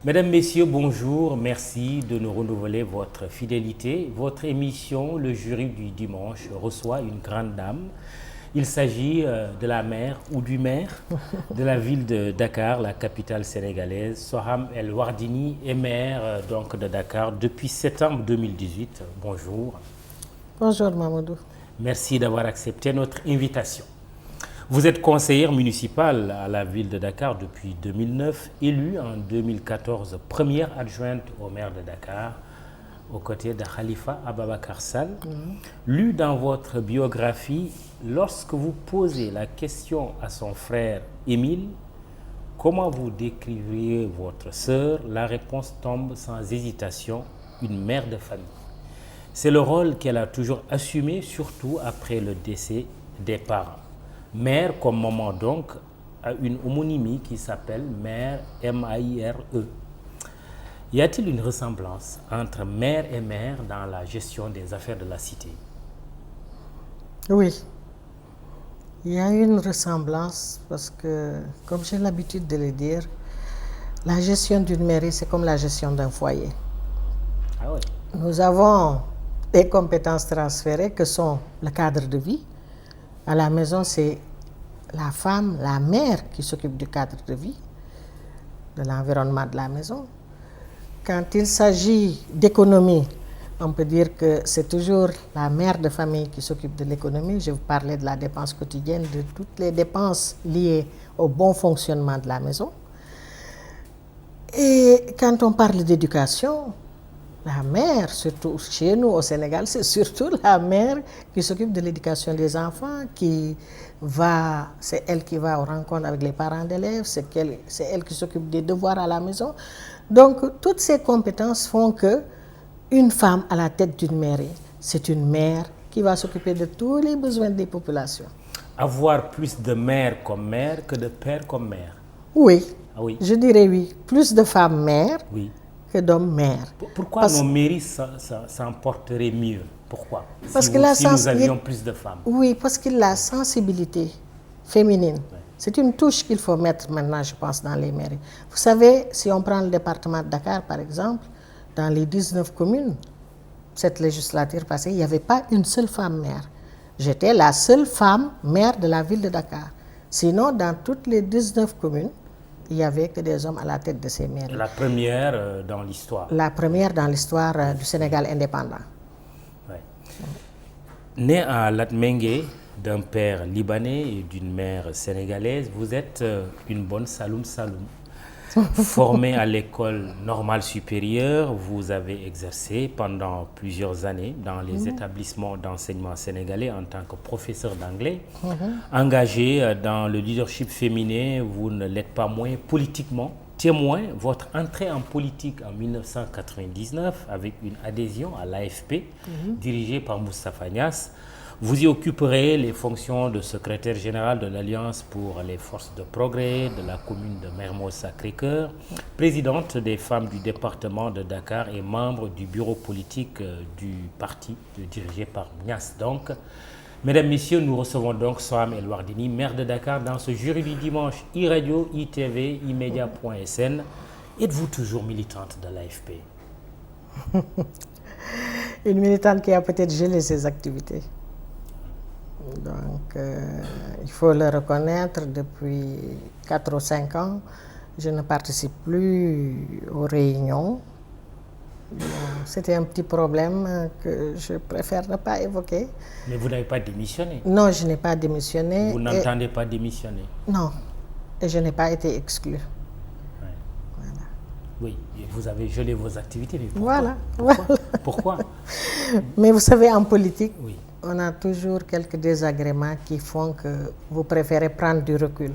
Mesdames, Messieurs, bonjour. Merci de nous renouveler votre fidélité. Votre émission, Le Jury du Dimanche, reçoit une grande dame. Il s'agit de la maire ou du maire de la ville de Dakar, la capitale sénégalaise. Soham El Wardini est maire donc de Dakar depuis septembre 2018. Bonjour. Bonjour Mamadou. Merci d'avoir accepté notre invitation. Vous êtes conseillère municipale à la ville de Dakar depuis 2009, élue en 2014 première adjointe au maire de Dakar, aux côtés de Khalifa Ababacar Sall. Lu dans votre biographie, lorsque vous posez la question à son frère Émile, comment vous décririez votre sœur, la réponse tombe sans hésitation, une mère de famille. C'est le rôle qu'elle a toujours assumé, surtout après le décès des parents. Mère comme maman donc a une homonymie qui s'appelle mère M-A-I-R-E. Y a-t-il une ressemblance entre mère et mère dans la gestion des affaires de la cité? Oui, il y a une ressemblance parce que, comme j'ai l'habitude de le dire, la gestion d'une mairie, c'est comme la gestion d'un foyer. Ah oui. Nous avons des compétences transférées que sont le cadre de vie. À la maison, c'est la femme, la mère qui s'occupe du cadre de vie, de l'environnement de la maison. Quand il s'agit d'économie, on peut dire que c'est toujours la mère de famille qui s'occupe de l'économie. Je vous parlais de la dépense quotidienne, de toutes les dépenses liées au bon fonctionnement de la maison. Et quand on parle d'éducation, la mère, surtout chez nous au Sénégal, c'est surtout la mère qui s'occupe de l'éducation des enfants, c'est elle qui va aux rencontres avec les parents d'élèves, c'est elle qui s'occupe des devoirs à la maison. Donc, toutes ces compétences font que une femme à la tête d'une mairie, c'est une mère qui va s'occuper de tous les besoins des populations. Avoir plus de mère comme mère que de père comme mère. Oui, Ah oui. je dirais oui. Plus de femmes mères Oui. que d'hommes mères. Pourquoi nos mairies s'en porteraient mieux? Pourquoi? Parce Si, que si nous avions plus de femmes. Oui, parce que la sensibilité féminine, c'est une touche qu'il faut mettre maintenant, je pense, dans les mairies. Vous savez, si on prend le département de Dakar, par exemple, dans les 19 communes, cette législature passée, il n'y avait pas une seule femme maire. J'étais la seule femme maire de la ville de Dakar. Sinon, dans toutes les 19 communes, il n'y avait que des hommes à la tête de ces mairies. La première dans l'histoire. La première dans l'histoire du Sénégal indépendant. Ouais. Né à Latmingué, d'un père libanais et d'une mère sénégalaise, vous êtes une bonne Saloum Saloum. Formée à l'école normale supérieure, vous avez exercé pendant plusieurs années dans les établissements d'enseignement sénégalais en tant que professeur d'anglais. Engagé dans le leadership féminin, vous ne l'êtes pas moins politiquement. Témoin, votre entrée en politique en 1999 avec une adhésion à l'AFP dirigée par Moustapha Niasse. Vous y occuperez les fonctions de secrétaire général de l'Alliance pour les forces de progrès de la commune de Mermoz-Sacré-Cœur, présidente des femmes du département de Dakar et membre du bureau politique du parti dirigé par Niasse. Donc, mesdames, messieurs, nous recevons donc Soham El Wardini, maire de Dakar, dans ce jury du dimanche, iRadio, iTV, imedia.sn. Êtes-vous toujours militante de l'AFP? Une militante qui a peut-être gelé ses activités. Donc, il faut le reconnaître, depuis 4 ou 5 ans, je ne participe plus aux réunions. C'était un petit problème que je préfère ne pas évoquer. Mais vous n'avez pas démissionné? Non, je n'ai pas démissionné. Vous n'entendez pas démissionner? Non, et je n'ai pas été exclue. Ouais. Voilà. Oui, et vous avez gelé vos activités, mais pourquoi? Voilà. Pourquoi? Mais vous savez, en politique, Oui. on a toujours quelques désagréments qui font que vous préférez prendre du recul.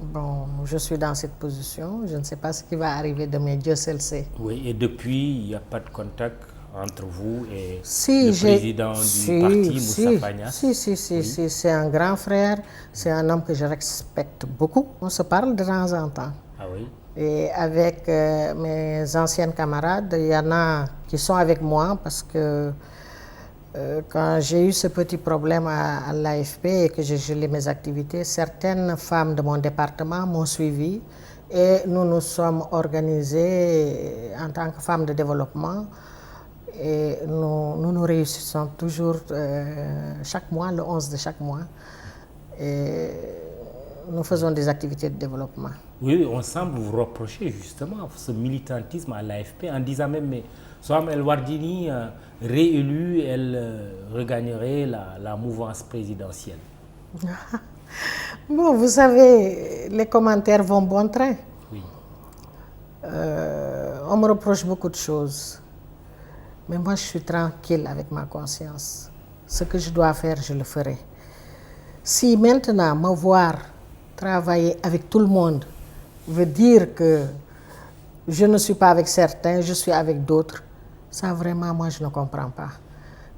Bon, je suis dans cette position, je ne sais pas ce qui va arriver demain, Dieu seul le sait. Oui, et depuis, il n'y a pas de contact entre vous et Si, le président du parti, Moustapha Niasse? Si, c'est un grand frère, c'est un homme que je respecte beaucoup. On se parle de temps en temps. Ah oui? Et avec mes anciennes camarades, il y en a qui sont avec moi parce que quand j'ai eu ce petit problème à l'AFP et que j'ai gelé mes activités, certaines femmes de mon département m'ont suivi Et nous nous sommes organisés en tant que femmes de développement et nous réussissons toujours chaque mois, le 11 de chaque mois. Et nous faisons des activités de développement. Oui, on semble vous reprocher justement ce militantisme à l'AFP en disant même, mais Soham El Wardini, réélue, elle regagnerait la mouvance présidentielle. Bon, vous savez, les commentaires vont bon train. Oui. On me reproche beaucoup de choses. Mais moi, je suis tranquille avec ma conscience. Ce que je dois faire, je le ferai. Si maintenant, me voir travailler avec tout le monde veut dire que je ne suis pas avec certains, je suis avec d'autres, ça vraiment, moi, je ne comprends pas.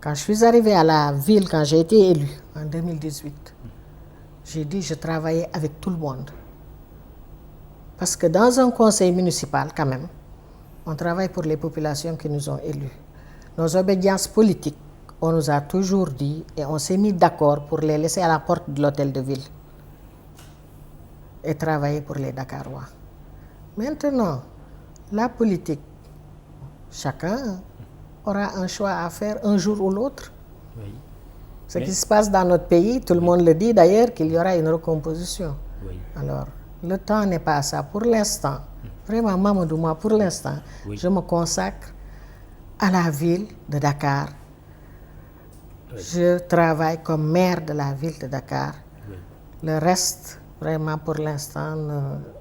Quand je suis arrivée à la ville, quand j'ai été élue en 2018, j'ai dit je travaillais avec tout le monde. Parce que dans un conseil municipal, quand même, on travaille pour les populations qui nous ont élus. Nos obédiences politiques, on nous a toujours dit et on s'est mis d'accord pour les laisser à la porte de l'hôtel de ville et travailler pour les Dakarois. Maintenant, la politique, chacun aura un choix à faire un jour ou l'autre. Oui. Ce qui se passe dans notre pays, tout le monde le dit d'ailleurs, qu'il y aura une recomposition. Oui. Alors, le temps n'est pas à ça. Pour l'instant, vraiment, Mamadou, moi, pour l'instant, Oui. je me consacre à la ville de Dakar. Oui. Je travaille comme maire de la ville de Dakar. Oui. Le reste, vraiment, pour l'instant,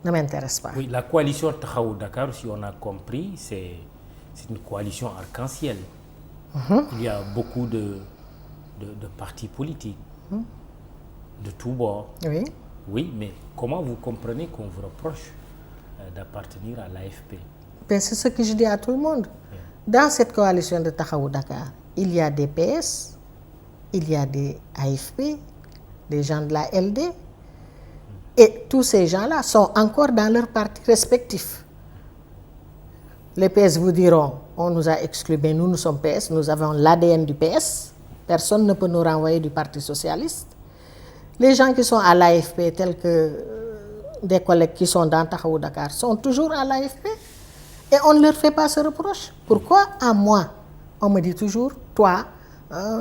ne m'intéresse pas. Oui, la coalition Tahaou Dakar, si on a compris, c'est une coalition arc-en-ciel. Il y a beaucoup de partis politiques, de tous bords. Oui. Oui, mais comment vous comprenez qu'on vous reproche d'appartenir à l'AFP? Ben, c'est ce que je dis à tout le monde. Dans cette coalition de Tahaou Dakar, il y a des PS, il y a des AFP, des gens de la LD, et tous ces gens-là sont encore dans leurs partis respectifs. Les PS vous diront, on nous a exclus, mais nous sommes PS, nous avons l'ADN du PS, personne ne peut nous renvoyer du Parti socialiste. Les gens qui sont à l'AFP, tels que des collègues qui sont dans Tahaou Dakar, sont toujours à l'AFP et on ne leur fait pas ce reproche. Pourquoi à moi? On me dit toujours, toi,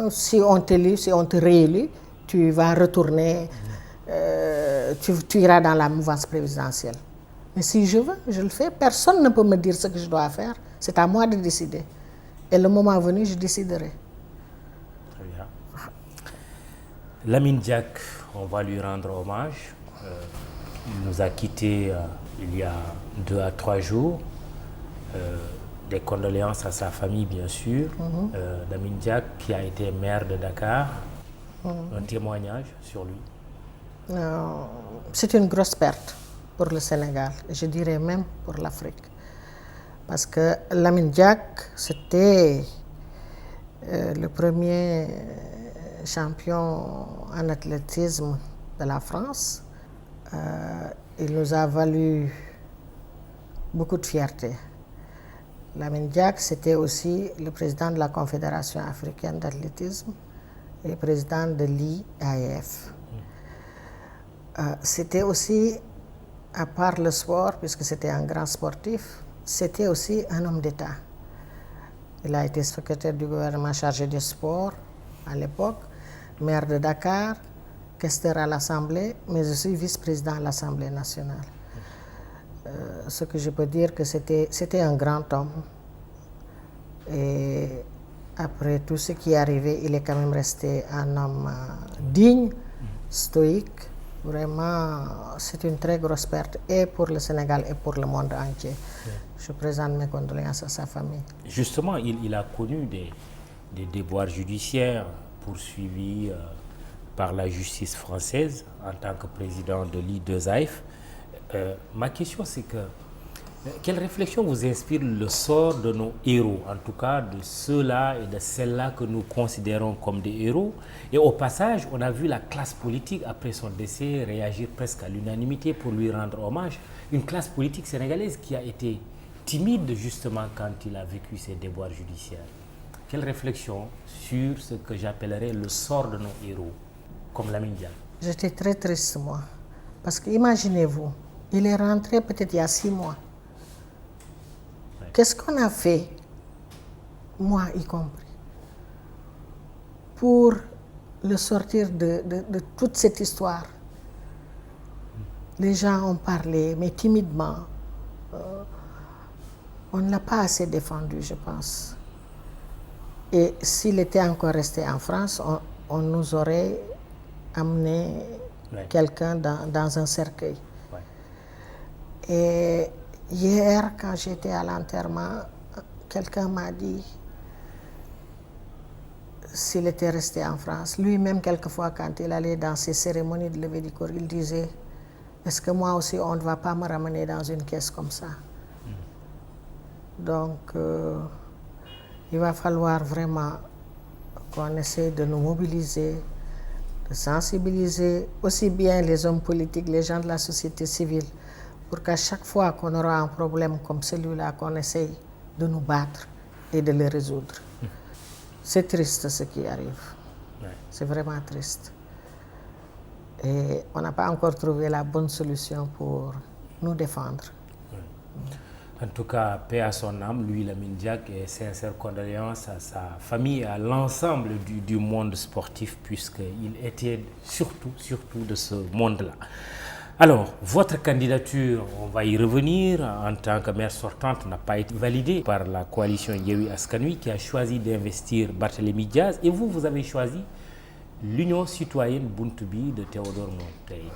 si on t'élit, si on te réélit, tu vas retourner, tu iras dans la mouvance présidentielle. Mais si je veux, je le fais. Personne ne peut me dire ce que je dois faire. C'est à moi de décider. Et le moment venu, je déciderai. Très bien. Lamine Diack, on va lui rendre hommage. Il nous a quittés il y a 2 à 3 jours. Des condoléances à sa famille, bien sûr. Lamine Diack, qui a été maire de Dakar. Un témoignage sur lui. C'est une grosse perte pour le Sénégal, je dirais même pour l'Afrique. Parce que Lamine Diack, c'était le premier champion en athlétisme de la France. Il nous a valu beaucoup de fierté. Lamine Diack, c'était aussi le président de la Confédération africaine d'athlétisme et président de l'IAAF. C'était aussi, à part le sport, puisque c'était un grand sportif, c'était aussi un homme d'État. Il a été secrétaire du gouvernement chargé du sport à l'époque, maire de Dakar, questeur à l'Assemblée, mais aussi vice-président à l'Assemblée nationale. Ce que je peux dire que c'était un grand homme. Et après tout ce qui est arrivé, il est quand même resté un homme digne, stoïque. Vraiment, c'est une très grosse perte, et pour le Sénégal et pour le monde entier. Je présente mes condoléances à sa famille. Justement, il a connu des déboires judiciaires poursuivis par la justice française en tant que président de l'I2AF. Ma question, c'est que quelle réflexion vous inspire le sort de nos héros, en tout cas de ceux-là et de celles-là que nous considérons comme des héros? Et au passage, on a vu la classe politique, après son décès, réagir presque à l'unanimité pour lui rendre hommage. Une classe politique sénégalaise qui a été timide justement quand il a vécu ces déboires judiciaires. Quelle réflexion sur ce que j'appellerais le sort de nos héros, comme Lamine Diack? J'étais très triste, moi. Parce que imaginez-vous, Il est rentré peut-être il y a 6 mois. Ouais. Qu'est-ce qu'on a fait, moi y compris, pour le sortir de toute cette histoire? Les gens ont parlé, mais timidement. On ne l'a pas assez défendu, je pense. Et s'il était encore resté en France, on nous aurait amené quelqu'un dans un cercueil. Ouais. Et hier, quand j'étais à l'enterrement, quelqu'un m'a dit, s'il était resté en France, lui-même, quelquefois, quand il allait dans ces cérémonies de levée du corps, il disait, est-ce que moi aussi, on ne va pas me ramener dans une caisse comme ça? Donc, il va falloir vraiment qu'on essaie de nous mobiliser, de sensibiliser aussi bien les hommes politiques, les gens de la société civile, pour qu'à chaque fois qu'on aura un problème comme celui-là, qu'on essaye de nous battre et de le résoudre. C'est triste ce qui arrive. Ouais. C'est vraiment triste. Et on n'a pas encore trouvé la bonne solution pour nous défendre. En tout cas, paix à son âme, lui, Lamine Diack, et sincères condoléances à sa famille et à l'ensemble du monde sportif, puisqu'il était surtout de ce monde-là. Alors, votre candidature, on va y revenir, en tant que maire sortante, n'a pas été validée par la coalition Yewwi Askan Wi, qui a choisi d'investir Barthélémy Diaz, et vous avez choisi l'Union citoyenne Buntu Bi de Théodore Monteil.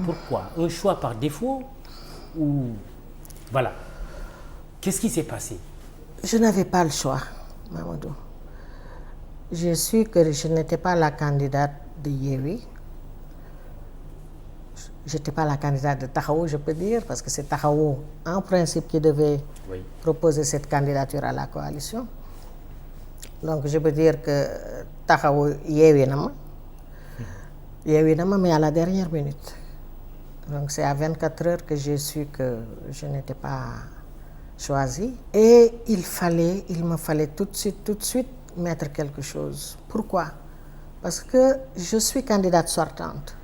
Pourquoi? Un choix par défaut ou... Voilà. Qu'est-ce qui s'est passé? Je n'avais pas le choix, Mamadou. J'ai su que je n'étais pas la candidate de Yewwi. Je n'étais pas la candidate de Taxawu, je peux dire, parce que c'est Taxawu, en principe, qui devait proposer cette candidature à la coalition. Donc, je peux dire que Taxawu Yewwi na ma, mais à la dernière minute. Donc, c'est à 24 heures que j'ai su que je n'étais pas choisie. Et il me fallait tout de suite mettre quelque chose. Pourquoi? Parce que je suis candidate sortante.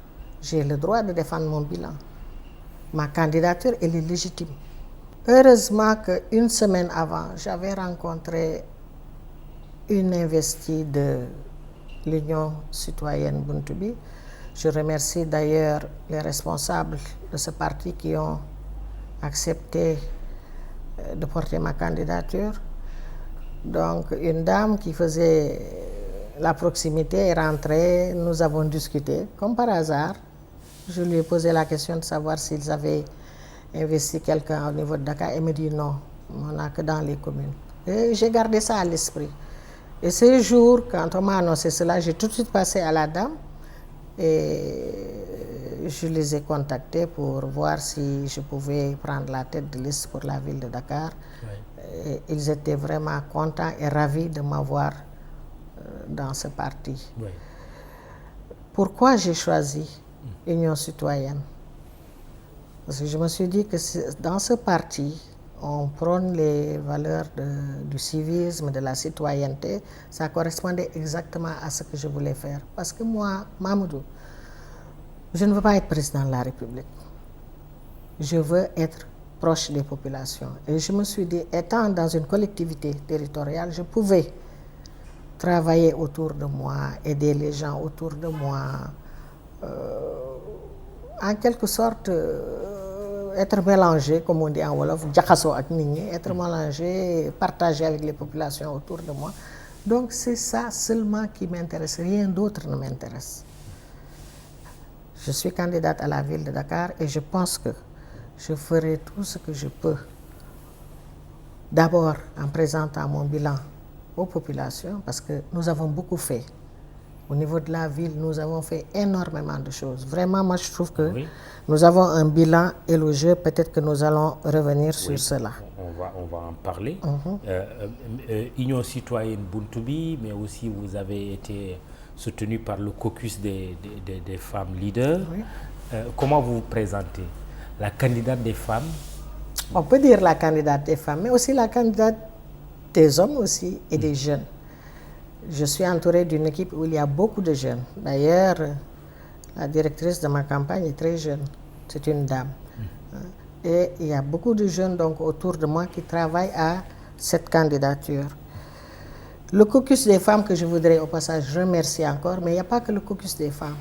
J'ai le droit de défendre mon bilan. Ma candidature, elle est légitime. Heureusement qu'une semaine avant, j'avais rencontré une investie de l'Union citoyenne Buntu Bi. Je remercie d'ailleurs les responsables de ce parti qui ont accepté de porter ma candidature. Donc, une dame qui faisait la proximité est rentrée, nous avons discuté, comme par hasard. Je lui ai posé la question de savoir s'ils avaient investi quelqu'un au niveau de Dakar. Elle me dit non, on n'a que dans les communes. Et j'ai gardé ça à l'esprit. Et ce jour, quand on m'a annoncé cela, j'ai tout de suite passé à la dame et je les ai contactés pour voir si je pouvais prendre la tête de liste pour la ville de Dakar. Oui. Et ils étaient vraiment contents et ravis de m'avoir dans ce parti. Oui. Pourquoi j'ai choisi Union citoyenne? Parce que je me suis dit que dans ce parti, on prône les valeurs du civisme, de la citoyenneté. Ça correspondait exactement à ce que je voulais faire. Parce que moi, Mamadou, je ne veux pas être président de la République. Je veux être proche des populations. Et je me suis dit, étant dans une collectivité territoriale, je pouvais travailler autour de moi, aider les gens autour de moi, en quelque sorte être mélangé, comme on dit en Wolof, être mélangé, partager avec les populations autour de moi. Donc c'est ça seulement qui m'intéresse, rien d'autre ne m'intéresse. Je suis candidate à la ville de Dakar et je pense que je ferai tout ce que je peux, d'abord en présentant mon bilan aux populations, parce que nous avons beaucoup fait. Au niveau de la ville, nous avons fait énormément de choses. Vraiment, moi, je trouve que nous avons un bilan élogieux. Peut-être que nous allons revenir sur cela. On va en parler. Union citoyenne Buntu Bi, mais aussi vous avez été soutenu par le caucus des femmes leaders. Oui. Comment vous vous présentez? La candidate des femmes? On peut dire la candidate des femmes, mais aussi la candidate des hommes aussi et des jeunes. Je suis entourée d'une équipe où il y a beaucoup de jeunes. D'ailleurs, la directrice de ma campagne est très jeune. C'est une dame. Et il y a beaucoup de jeunes donc autour de moi qui travaillent à cette candidature. Le caucus des femmes que je voudrais au passage remercier encore, mais il n'y a pas que le caucus des femmes.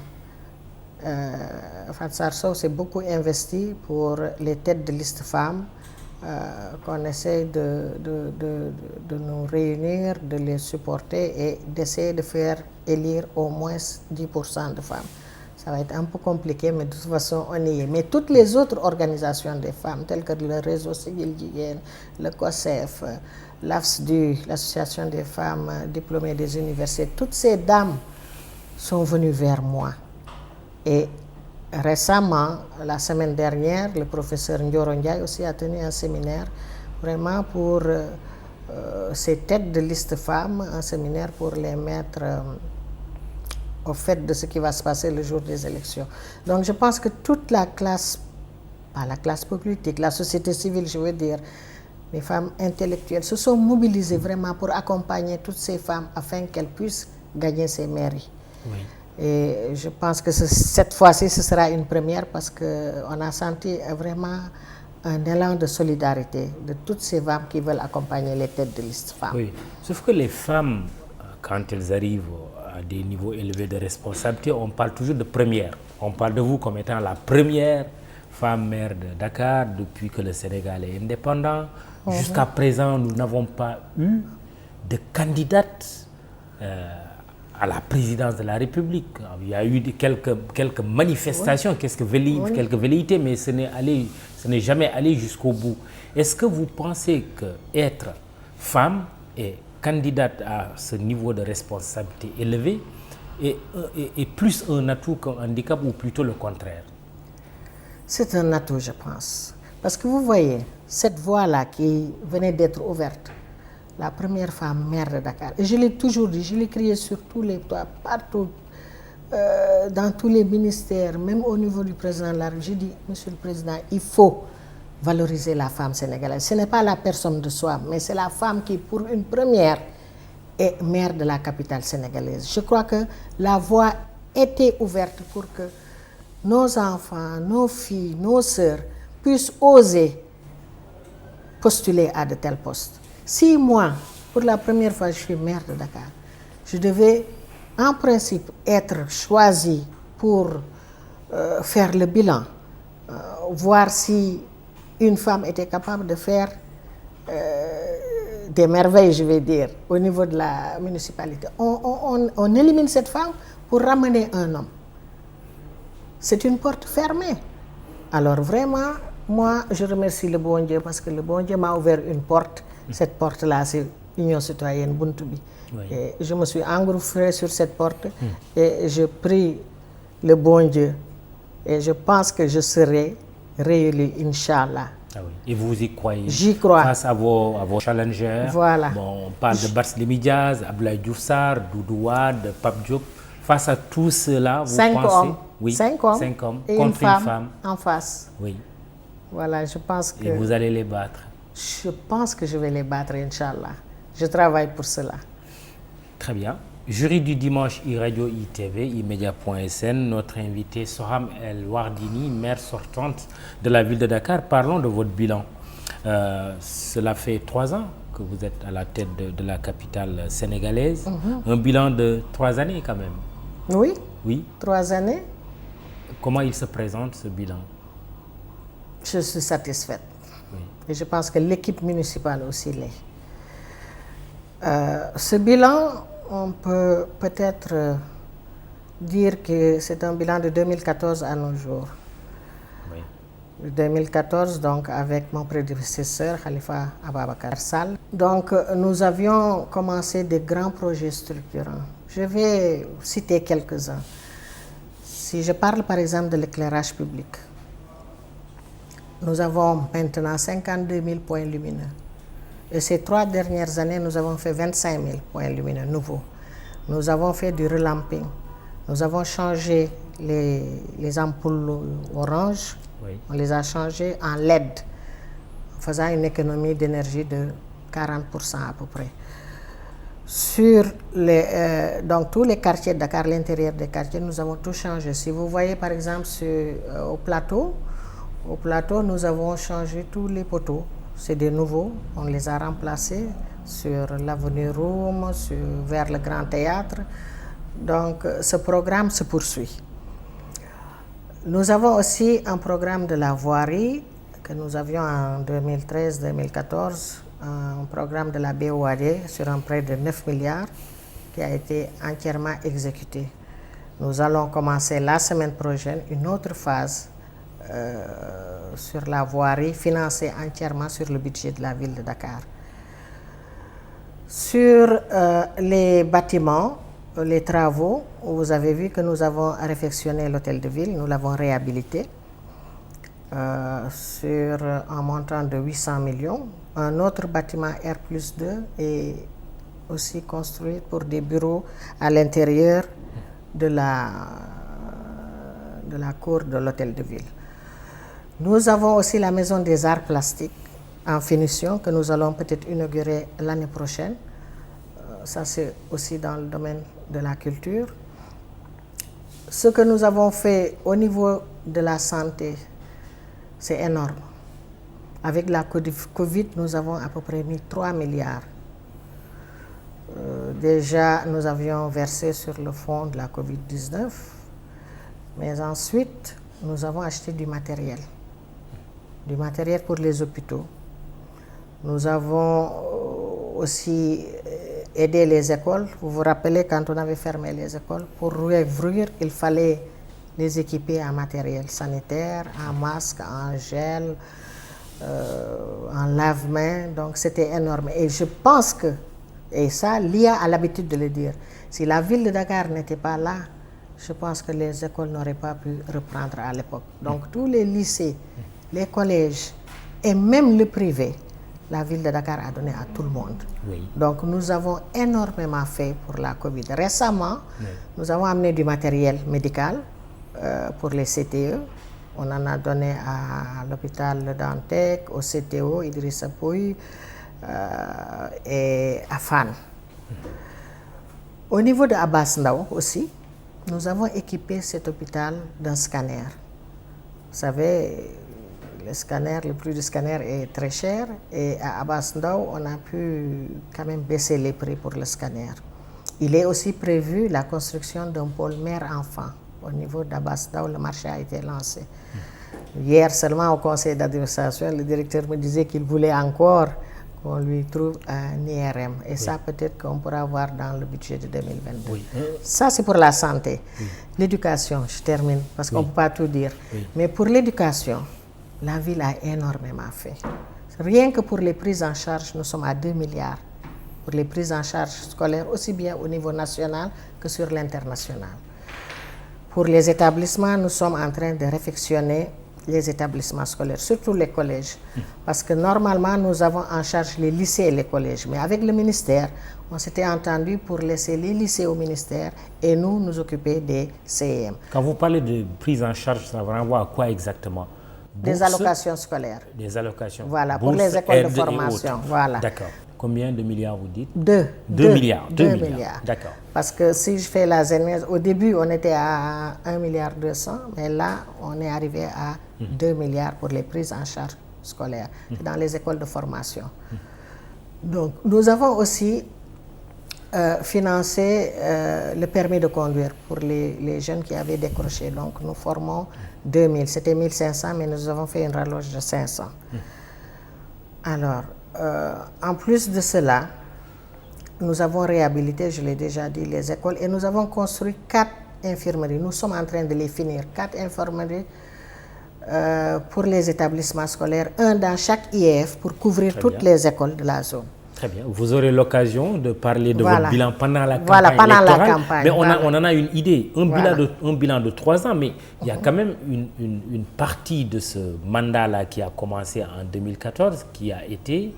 Fat Sarsow s'est beaucoup investi pour les têtes de liste femmes, qu'on essaie de nous réunir, de les supporter et d'essayer de faire élire au moins 10% de femmes. Ça va être un peu compliqué, mais de toute façon, on y est. Mais toutes les autres organisations des femmes, telles que le Réseau Civil Jigéen, le COSEF, l'AFSDU, l'Association des femmes diplômées des universités, toutes ces dames sont venues vers moi. Et récemment, la semaine dernière, le professeur Ndioro Ndiaye aussi a tenu un séminaire vraiment pour ces têtes de liste femmes, un séminaire pour les mettre au fait de ce qui va se passer le jour des élections. Donc je pense que toute la classe, pas la classe politique, la société civile, je veux dire, les femmes intellectuelles se sont mobilisées vraiment pour accompagner toutes ces femmes afin qu'elles puissent gagner ces mairies. Oui. Et je pense que cette fois-ci, ce sera une première parce qu'on a senti vraiment un élan de solidarité de toutes ces femmes qui veulent accompagner les têtes de liste femmes. Oui, sauf que les femmes, quand elles arrivent à des niveaux élevés de responsabilité, on parle toujours de première. On parle de vous comme étant la première femme maire de Dakar depuis que le Sénégal est indépendant. Jusqu'à présent, nous n'avons pas eu de candidate à la présidence de la République. Il y a eu quelques manifestations, quelques velléités, mais ce n'est jamais allé jusqu'au bout. Est-ce que vous pensez qu'être femme et candidate à ce niveau de responsabilité élevé est plus un atout qu'un handicap ou plutôt le contraire? C'est un atout, je pense. Parce que vous voyez, cette voie-là qui venait d'être ouverte, la première femme maire de Dakar, et je l'ai toujours dit, je l'ai crié sur tous les toits, partout, dans tous les ministères, même au niveau du président de la République, j'ai dit, Monsieur le Président, il faut valoriser la femme sénégalaise. Ce n'est pas la personne de soi, mais c'est la femme qui, pour une première, est maire de la capitale sénégalaise. Je crois que la voie était ouverte pour que nos enfants, nos filles, nos sœurs puissent oser postuler à de tels postes. Si moi, pour la première fois, je suis maire de Dakar, je devais en principe être choisie pour faire le bilan, voir si une femme était capable de faire des merveilles, je vais dire, au niveau de la municipalité. On élimine cette femme pour ramener un homme. C'est une porte fermée. Alors vraiment, moi, je remercie le bon Dieu parce que le bon Dieu m'a ouvert une porte. Cette porte-là, c'est l'Union citoyenne Buntubi. Oui. Et je me suis engouffré sur cette porte et je prie le bon Dieu. Et je pense que je serai réélu, Inch'Allah. Ah oui. Et vous y croyez? J'y crois. Face à vos challengers, voilà. Bon, on parle de Barthélémy Diaz, Abdoulaye Diouf Sarr, Doudou Wade, Pape Diop. Face à tout cela, vous pensez... Hommes. Oui, 5 hommes. 5 hommes et contre une femme en face. Oui. Voilà, je pense que... Et vous allez les battre? Je pense que je vais les battre, Inch'Allah. Je travaille pour cela. Très bien. Jury du dimanche iRadio ITV, imedia.sn, notre invité Soham El Wardini, maire sortante de la ville de Dakar. Parlons de votre bilan. Cela fait 3 ans que vous êtes à la tête de la capitale sénégalaise. Un bilan de 3 années quand même. Oui. Oui. 3 années. Comment il se présente ce bilan? Je suis satisfaite. Oui. Et je pense que l'équipe municipale aussi l'est. Ce bilan, on peut peut-être dire que c'est un bilan de 2014 à nos jours. Oui. 2014, donc avec mon prédécesseur, Khalifa Ababacar Sall. Donc nous avions commencé des grands projets structurants. Je vais citer quelques-uns. Si je parle par exemple de l'éclairage public, nous avons maintenant 52 000 points lumineux. Et ces 3 dernières années, nous avons fait 25 000 points lumineux nouveaux. Nous avons fait du relamping. Nous avons changé les ampoules orange. Oui. On les a changées en LED, en faisant une économie d'énergie de 40% à peu près. Sur donc tous les quartiers de Dakar, l'intérieur des quartiers, nous avons tout changé. Si vous voyez par exemple au plateau, Au plateau, nous avons changé tous les poteaux. C'est des nouveaux. On les a remplacés sur l'avenue Roume, vers le Grand Théâtre. Donc, ce programme se poursuit. Nous avons aussi un programme de la voirie que nous avions en 2013-2014, un programme de la BOAD sur un prêt de 9 milliards qui a été entièrement exécuté. Nous allons commencer la semaine prochaine une autre phase sur la voirie financée entièrement sur le budget de la ville de Dakar. Sur les bâtiments, les travaux, vous avez vu que nous avons réfectionné l'hôtel de ville, nous l'avons réhabilité sur un montant de 800 millions. Un autre bâtiment R+2 est aussi construit pour des bureaux à l'intérieur de la cour de l'hôtel de ville. Nous avons aussi la maison des arts plastiques en finition que nous allons peut-être inaugurer l'année prochaine. Ça, c'est aussi dans le domaine de la culture. Ce que nous avons fait au niveau de la santé, c'est énorme. Avec la Covid, nous avons à peu près mis 3 milliards. Déjà, nous avions versé sur le fonds de la Covid-19, mais ensuite, nous avons acheté du matériel pour les hôpitaux. Nous avons aussi aidé les écoles. Vous vous rappelez, quand on avait fermé les écoles, pour rouvrir, il fallait les équiper en matériel sanitaire, en masque, en gel, en lave-mains. Donc, c'était énorme. Et je pense que, et ça, l'IA a l'habitude de le dire, si la ville de Dakar n'était pas là, je pense que les écoles n'auraient pas pu reprendre à l'époque. Donc, tous les lycées, les collèges et même le privé, la ville de Dakar a donné à tout le monde. Oui. Donc, nous avons énormément fait pour la Covid. Récemment, nous avons amené du matériel médical pour les CTE. On en a donné à l'hôpital Le Dantec, au CTO, Idrissa Pouye et à Fan. Au niveau de Abass Ndao aussi, nous avons équipé cet hôpital d'un scanner. Vous savez, le prix du scanner est très cher et à Abass Ndao, on a pu quand même baisser les prix pour le scanner. Il est aussi prévu la construction d'un pôle mère-enfant. Au niveau d'Abass Ndao, le marché a été lancé. Hier seulement au conseil d'administration, le directeur me disait qu'il voulait encore qu'on lui trouve un IRM. Et ça, peut-être qu'on pourra voir dans le budget de 2022. Oui. Ça, c'est pour la santé. Oui. L'éducation, je termine, parce qu'on ne peut pas tout dire. Oui. Mais pour l'éducation, la ville a énormément fait. Rien que pour les prises en charge, nous sommes à 2 milliards. Pour les prises en charge scolaires, aussi bien au niveau national que sur l'international. Pour les établissements, nous sommes en train de réfectionner les établissements scolaires, surtout les collèges. Parce que normalement, nous avons en charge les lycées et les collèges. Mais avec le ministère, on s'était entendu pour laisser les lycées au ministère et nous occuper des CEM. Quand vous parlez de prise en charge, ça renvoie à quoi exactement? Des allocations scolaires. Des allocations. Voilà, Bourse, pour les écoles de formation. Voilà. D'accord. Combien de milliards vous dites? 2 milliards. 2 milliards. D'accord. Parce que si je fais la genèse, au début on était à 1,2 milliard, mais là on est arrivé à 2 milliards pour les prises en charge scolaires dans les écoles de formation. Donc nous avons aussi financé le permis de conduire pour les jeunes qui avaient décroché. Donc nous formons 2000, c'était 1500, mais nous avons fait une rallonge de 500. Alors, en plus de cela, nous avons réhabilité, je l'ai déjà dit, les écoles et nous avons construit 4 infirmeries. Nous sommes en train de les finir. 4 infirmeries pour les établissements scolaires, un dans chaque IEF pour couvrir toutes les écoles de la zone. Très bien. Vous aurez l'occasion de parler de votre bilan pendant la campagne pendant électorale. la campagne. Mais on en a une idée, un bilan de 3 ans, mais il y a quand même une partie de ce mandat-là qui a commencé en 2014, qui a été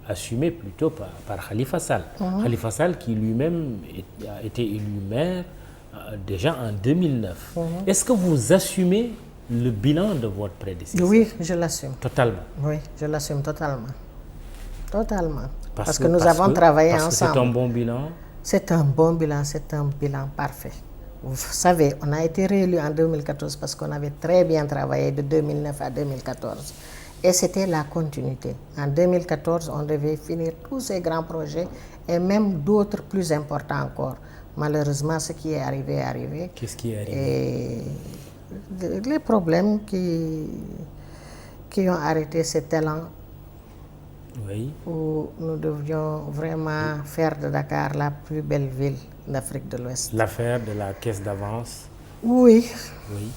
assumé plutôt par Khalifa Sall. Khalifa Sall qui lui-même a été élu maire déjà en 2009. Est-ce que vous assumez le bilan de votre prédécesseur? Oui, je l'assume. Totalement. Oui, je l'assume totalement. Totalement. Parce que nous avons travaillé ensemble. C'est un bon bilan. C'est un bon bilan, c'est un bilan parfait. Vous savez, on a été réélu en 2014 parce qu'on avait très bien travaillé de 2009 à 2014. Et c'était la continuité. En 2014, on devait finir tous ces grands projets et même d'autres plus importants encore. Malheureusement, ce qui est arrivé est arrivé. Qu'est-ce qui est arrivé? Et les problèmes qui ont arrêté cet élan Oui. où nous devions vraiment faire de Dakar la plus belle ville d'Afrique de l'Ouest. L'affaire de la caisse d'avance. Oui. Oui.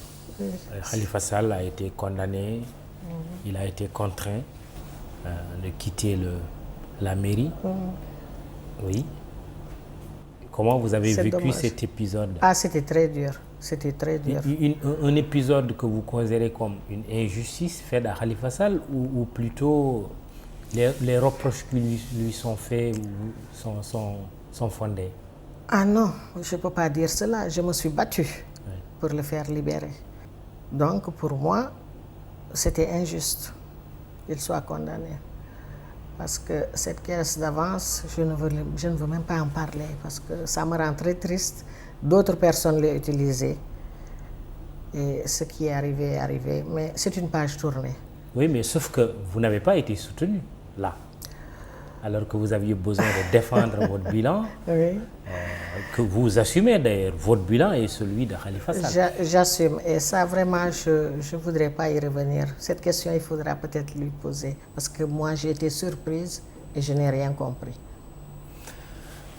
Khalifa Sall a été condamné. Il a été contraint de quitter la mairie. Oui. Comment vous avez vécu dommage. cet épisode? Ah, c'était très dur. C'était très dur. Un épisode que vous considérez comme une injustice faite à Khalifa Sall ou plutôt les reproches qui lui sont faits sont fondés? Ah non, je ne peux pas dire cela. Je me suis battue pour le faire libérer. Donc pour moi, c'était injuste qu'il soit condamné. Parce que cette caisse d'avance, je ne veux même pas en parler parce que ça me rend très triste. D'autres personnes l'ont utilisé. Et ce qui est arrivé. Mais c'est une page tournée. Oui, mais sauf que vous n'avez pas été soutenu là. Alors que vous aviez besoin de défendre votre bilan, Oui. que vous assumez d'ailleurs, votre bilan et celui de Khalifa Sall. J'assume. Et ça, vraiment, je ne voudrais pas y revenir. Cette question, il faudra peut-être lui poser. Parce que moi, j'ai été surprise et je n'ai rien compris.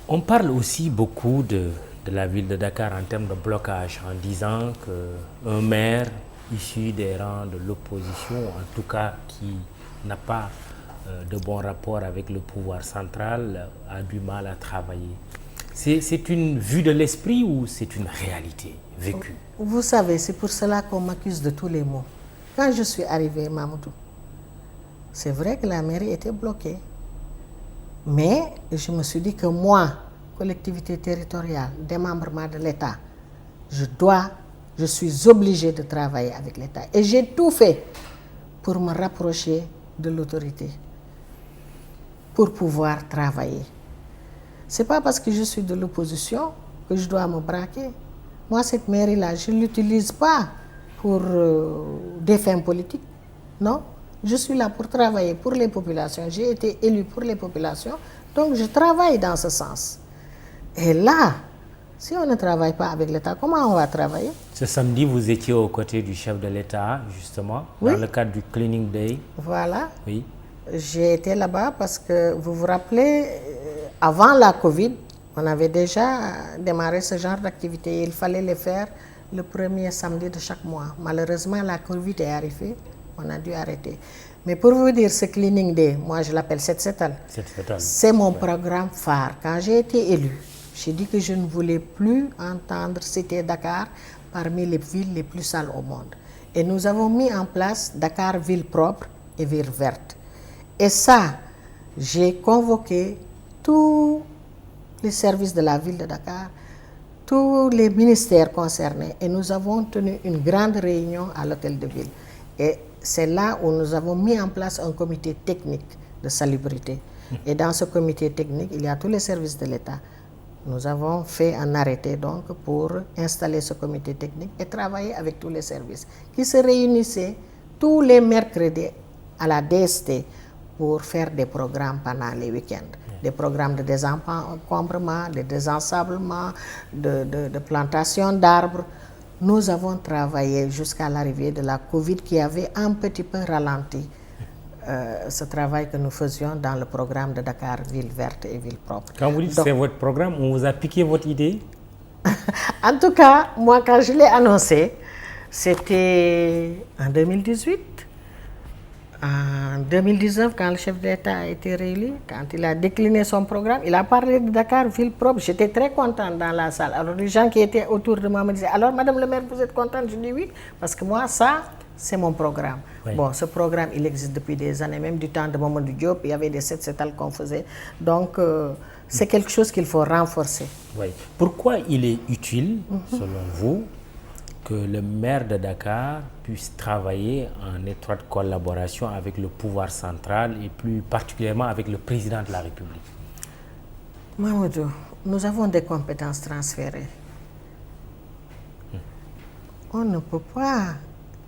On parle aussi beaucoup de la ville de Dakar en termes de blocage, en disant qu'un maire issu des rangs de l'opposition, en tout cas qui n'a pas de bon rapport avec le pouvoir central, a du mal à travailler. C'est une vue de l'esprit ou c'est une réalité vécue? Vous savez, c'est pour cela qu'on m'accuse de tous les maux. Quand je suis arrivée, Mamoudou, c'est vrai que la mairie était bloquée. Mais je me suis dit que moi, collectivité territoriale, démembrement de l'État, je suis obligée de travailler avec l'État. Et j'ai tout fait pour me rapprocher de l'autorité, pour pouvoir travailler. Ce n'est pas parce que je suis de l'opposition que je dois me braquer. Moi, cette mairie-là, je ne l'utilise pas pour des fins politiques. Non, je suis là pour travailler pour les populations. J'ai été élue pour les populations, donc je travaille dans ce sens. Et là, si on ne travaille pas avec l'État, comment on va travailler? Ce samedi, vous étiez aux côtés du chef de l'État, justement, Oui. dans le cadre du Cleaning Day. Voilà. Oui. J'ai été là-bas parce que, vous vous rappelez, avant la Covid, on avait déjà démarré ce genre d'activité. Il fallait les faire le premier samedi de chaque mois. Malheureusement, la Covid est arrivée, on a dû arrêter. Mais pour vous dire, ce Cleaning Day, moi je l'appelle Set Setal. C'est mon programme phare. Quand j'ai été élue, j'ai dit que je ne voulais plus entendre citer Dakar parmi les villes les plus sales au monde. Et nous avons mis en place Dakar ville propre et ville verte. Et ça, j'ai convoqué tous les services de la ville de Dakar, tous les ministères concernés, et nous avons tenu une grande réunion à l'hôtel de ville. Et c'est là où nous avons mis en place un comité technique de salubrité. Et dans ce comité technique, il y a tous les services de l'État. Nous avons fait un arrêté donc pour installer ce comité technique et travailler avec tous les services qui se réunissaient tous les mercredis à la DST pour faire des programmes pendant les week-ends. Des programmes de désencombrement, de désensablement, de plantation d'arbres. Nous avons travaillé jusqu'à l'arrivée de la Covid qui avait un petit peu ralenti ce travail que nous faisions dans le programme de Dakar, ville verte et ville propre. Quand vous dites que c'est votre programme, on vous a piqué votre idée? En tout cas, moi quand je l'ai annoncé, c'était en 2018. En 2019, quand le chef d'État a été réélu, quand il a décliné son programme, il a parlé de Dakar, ville propre. J'étais très contente dans la salle. Alors les gens qui étaient autour de moi me disaient, alors Madame le maire, vous êtes contente? Je dis oui, parce que moi, ça, c'est mon programme. Oui. Bon, ce programme, il existe depuis des années, même du temps de Mamadou Diop, il y avait des Set Setal qu'on faisait. Donc, c'est quelque chose qu'il faut renforcer. Oui. Pourquoi il est utile, selon vous, que le maire de Dakar puisse travailler en étroite collaboration avec le pouvoir central et plus particulièrement avec le président de la? Mamadou, nous avons des compétences transférées. on ne peut pas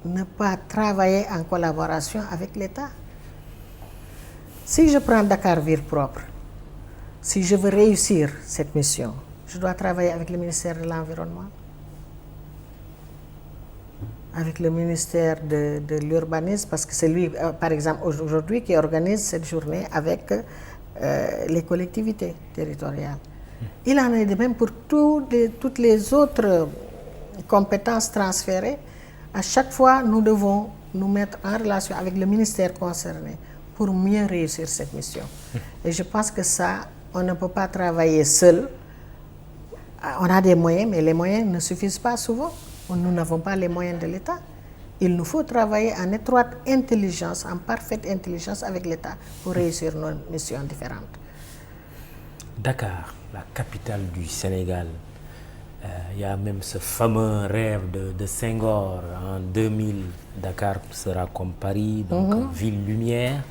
ne pas travailler en collaboration avec l'État. Si je prends Dakar Ville Propre, si je veux réussir cette mission, je dois travailler avec le ministère de l'Environnement, avec le ministère de l'Urbanisme, parce que c'est lui, par exemple, aujourd'hui qui organise cette journée avec les collectivités territoriales. Il en est de même pour toutes les autres compétences transférées. À chaque fois, nous devons nous mettre en relation avec le ministère concerné pour mieux réussir cette mission. Et je pense que ça, on ne peut pas travailler seul. On a des moyens, mais les moyens ne suffisent pas souvent. Nous n'avons pas les moyens de l'État. Il nous faut travailler en étroite intelligence, en parfaite intelligence avec l'État pour réussir nos missions différentes. Dakar, la capitale du Sénégal. Il y a même ce fameux rêve de Senghor. En 2000, Dakar sera comme Paris, donc ville lumière.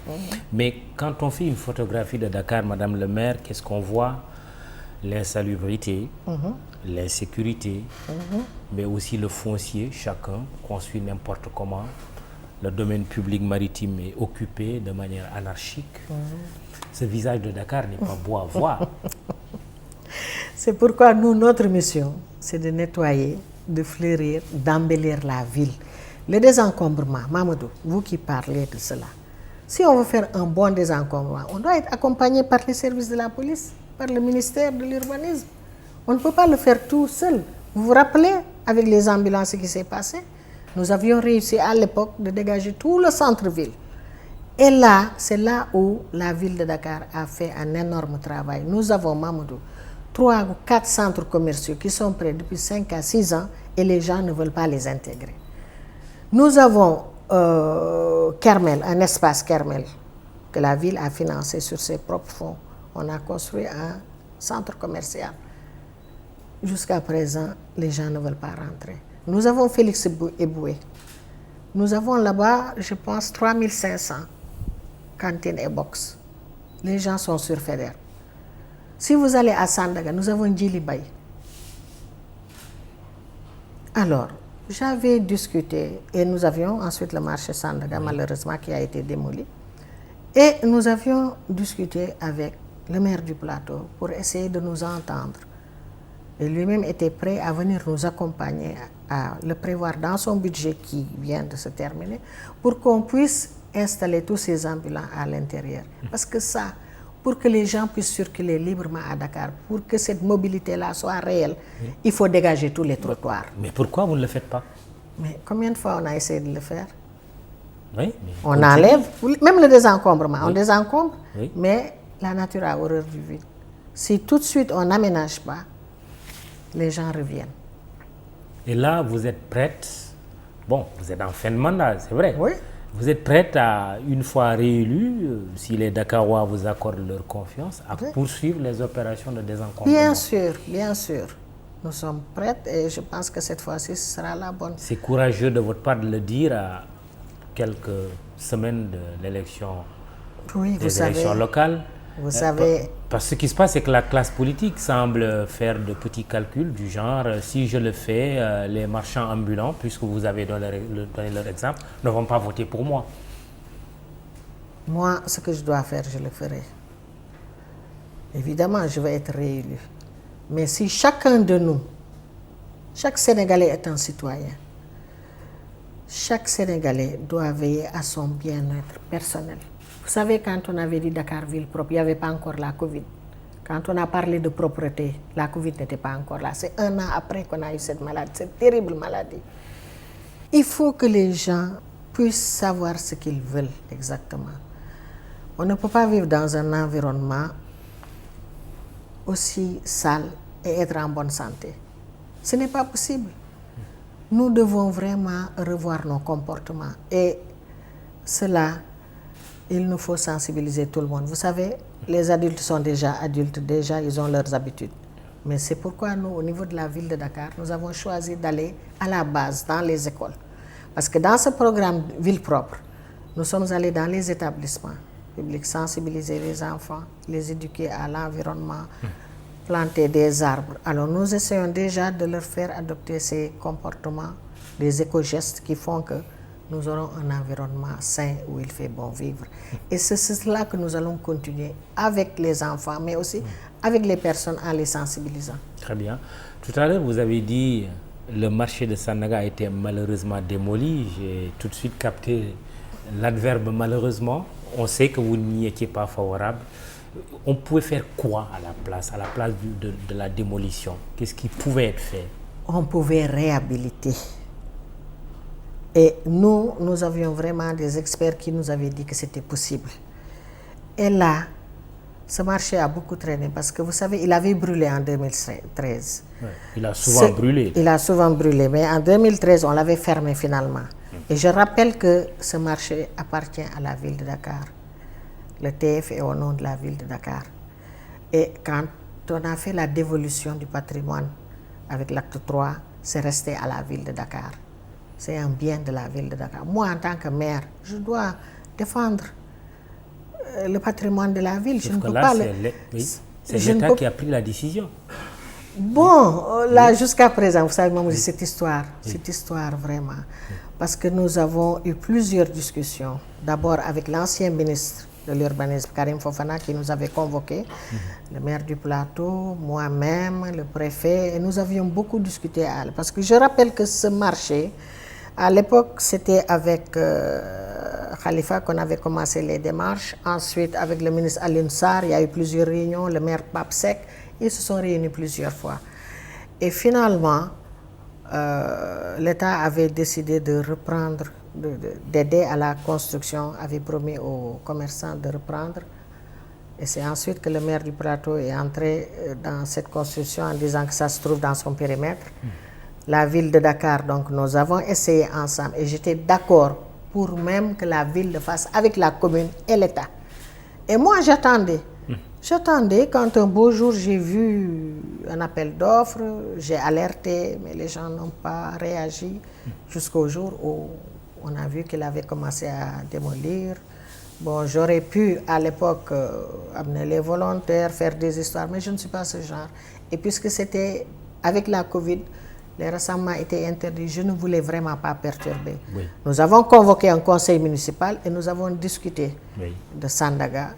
Mais quand on fait une photographie de Dakar, Madame le maire, qu'est-ce qu'on voit? L'insalubrité, l'insécurité, mais aussi le foncier. Chacun construit n'importe comment. Le domaine public maritime est occupé de manière anarchique. Ce visage de Dakar n'est pas beau à voir. C'est pourquoi notre mission, c'est de nettoyer, de fleurir, d'embellir la ville. Le désencombrement, Mamadou, vous qui parlez de cela, si on veut faire un bon désencombrement, on doit être accompagné par les services de la police, par le ministère de l'Urbanisme. On ne peut pas le faire tout seul. Vous vous rappelez, avec les ambulances, ce qui s'est passé? Nous avions réussi à l'époque de dégager tout le centre-ville. Et là, c'est là où la ville de Dakar a fait un énorme travail. Nous avons, Mamadou, 3 ou 4 centres commerciaux qui sont prêts depuis 5 à 6 ans et les gens ne veulent pas les intégrer. Nous avons Kermel, un espace Kermel que la ville a financé sur ses propres fonds. On a construit un centre commercial. Jusqu'à présent, les gens ne veulent pas rentrer. Nous avons Félix Eboué. Nous avons là-bas, je pense, 3500 cantines et box. Les gens sont sur Faidherbe. Si vous allez à Sandaga, nous avons Djili Bay. Alors, j'avais discuté et nous avions ensuite le marché Sandaga, malheureusement, qui a été démoli. Et nous avions discuté avec le maire du plateau pour essayer de nous entendre. Et lui-même était prêt à venir nous accompagner, à le prévoir dans son budget qui vient de se terminer, pour qu'on puisse installer tous ces ambulants à l'intérieur. Parce que ça, pour que les gens puissent circuler librement à Dakar, pour que cette mobilité-là soit réelle, il faut dégager tous les trottoirs. Mais pourquoi vous ne le faites pas? Mais combien de fois on a essayé de le faire? Oui, on enlève, même le désencombrement, on désencombre, mais la nature a horreur du vide. Si tout de suite on n'aménage pas, les gens reviennent. Et là, vous êtes prête, bon, vous êtes en fin de mandat, c'est vrai. Oui. Vous êtes prête à, une fois réélu, si les Dakarois vous accordent leur confiance, à poursuivre les opérations de désencombrement? Bien sûr, bien sûr. Nous sommes prêtes et je pense que cette fois-ci, ce sera la bonne. C'est courageux de votre part de le dire à quelques semaines de l'élection, des élections locales. Vous savez... Parce que ce qui se passe, c'est que la classe politique semble faire de petits calculs du genre, si je le fais, les marchands ambulants, puisque vous avez donné leur exemple, ne vont pas voter pour moi. Moi, ce que je dois faire, je le ferai. Évidemment, je vais être réélu. Mais si chacun de nous, chaque Sénégalais est un citoyen, chaque Sénégalais doit veiller à son bien-être personnel. Vous savez, quand on avait dit Dakar Ville Propre, il n'y avait pas encore la Covid. Quand on a parlé de propreté, la Covid n'était pas encore là. C'est 1 an après qu'on a eu cette maladie, cette terrible maladie. Il faut que les gens puissent savoir ce qu'ils veulent exactement. On ne peut pas vivre dans un environnement aussi sale et être en bonne santé. Ce n'est pas possible. Nous devons vraiment revoir nos comportements. Et cela, il nous faut sensibiliser tout le monde. Vous savez, les adultes sont déjà adultes, déjà ils ont leurs habitudes. Mais c'est pourquoi nous, au niveau de la ville de Dakar, nous avons choisi d'aller à la base, dans les écoles. Parce que dans ce programme Ville Propre, nous sommes allés dans les établissements publics, sensibiliser les enfants, les éduquer à l'environnement, planter des arbres. Alors nous essayons déjà de leur faire adopter ces comportements des éco-gestes qui font que nous aurons un environnement sain où il fait bon vivre. Et c'est cela que nous allons continuer avec les enfants, mais aussi avec les personnes en les sensibilisant. Très bien. Tout à l'heure, vous avez dit le marché de Sandaga a été malheureusement démoli. J'ai tout de suite capté l'adverbe malheureusement. On sait que vous n'y étiez pas favorable. On pouvait faire quoi à la place de la démolition? Qu'est-ce qui pouvait être fait? On pouvait réhabiliter. Et nous avions vraiment des experts qui nous avaient dit que c'était possible. Et là, ce marché a beaucoup traîné parce que vous savez, il avait brûlé en 2013. Ouais, il a souvent brûlé. Il a souvent brûlé, mais en 2013, on l'avait fermé finalement. Et je rappelle que ce marché appartient à la ville de Dakar. Le TF est au nom de la ville de Dakar. Et quand on a fait la dévolution du patrimoine avec l'acte 3, c'est resté à la ville de Dakar. C'est un bien de la ville de Dakar. Moi, en tant que maire, je dois défendre le patrimoine de la ville. Sauf je ne que peux là, pas c'est l'État qui a pris la décision. Bon, là, jusqu'à présent, vous savez, moi, cette histoire vraiment, parce que nous avons eu plusieurs discussions. D'abord avec l'ancien ministre de l'urbanisme, Karim Fofana, qui nous avait convoqués, le maire du plateau, moi-même, le préfet, et nous avions beaucoup discuté. Parce que je rappelle que ce marché, à l'époque, c'était avec Khalifa qu'on avait commencé les démarches. Ensuite, avec le ministre Alioune Sarr, il y a eu plusieurs réunions, le maire Pape Seck, ils se sont réunis plusieurs fois. Et finalement, l'État avait décidé de reprendre, d'aider à la construction, avait promis aux commerçants de reprendre. Et c'est ensuite que le maire du plateau est entré dans cette construction en disant que ça se trouve dans son périmètre. La ville de Dakar, donc nous avons essayé ensemble et j'étais d'accord pour même que la ville le fasse avec la commune et l'État. Et moi j'attendais. J'attendais quand un beau jour j'ai vu un appel d'offres, j'ai alerté, mais les gens n'ont pas réagi jusqu'au jour où on a vu qu'il avait commencé à démolir. Bon, j'aurais pu à l'époque amener les volontaires, faire des histoires, mais je ne suis pas ce genre. Et puisque c'était avec la Covid, les rassemblements étaient interdits, je ne voulais vraiment pas perturber. Oui. Nous avons convoqué un conseil municipal et nous avons discuté de Sandaga.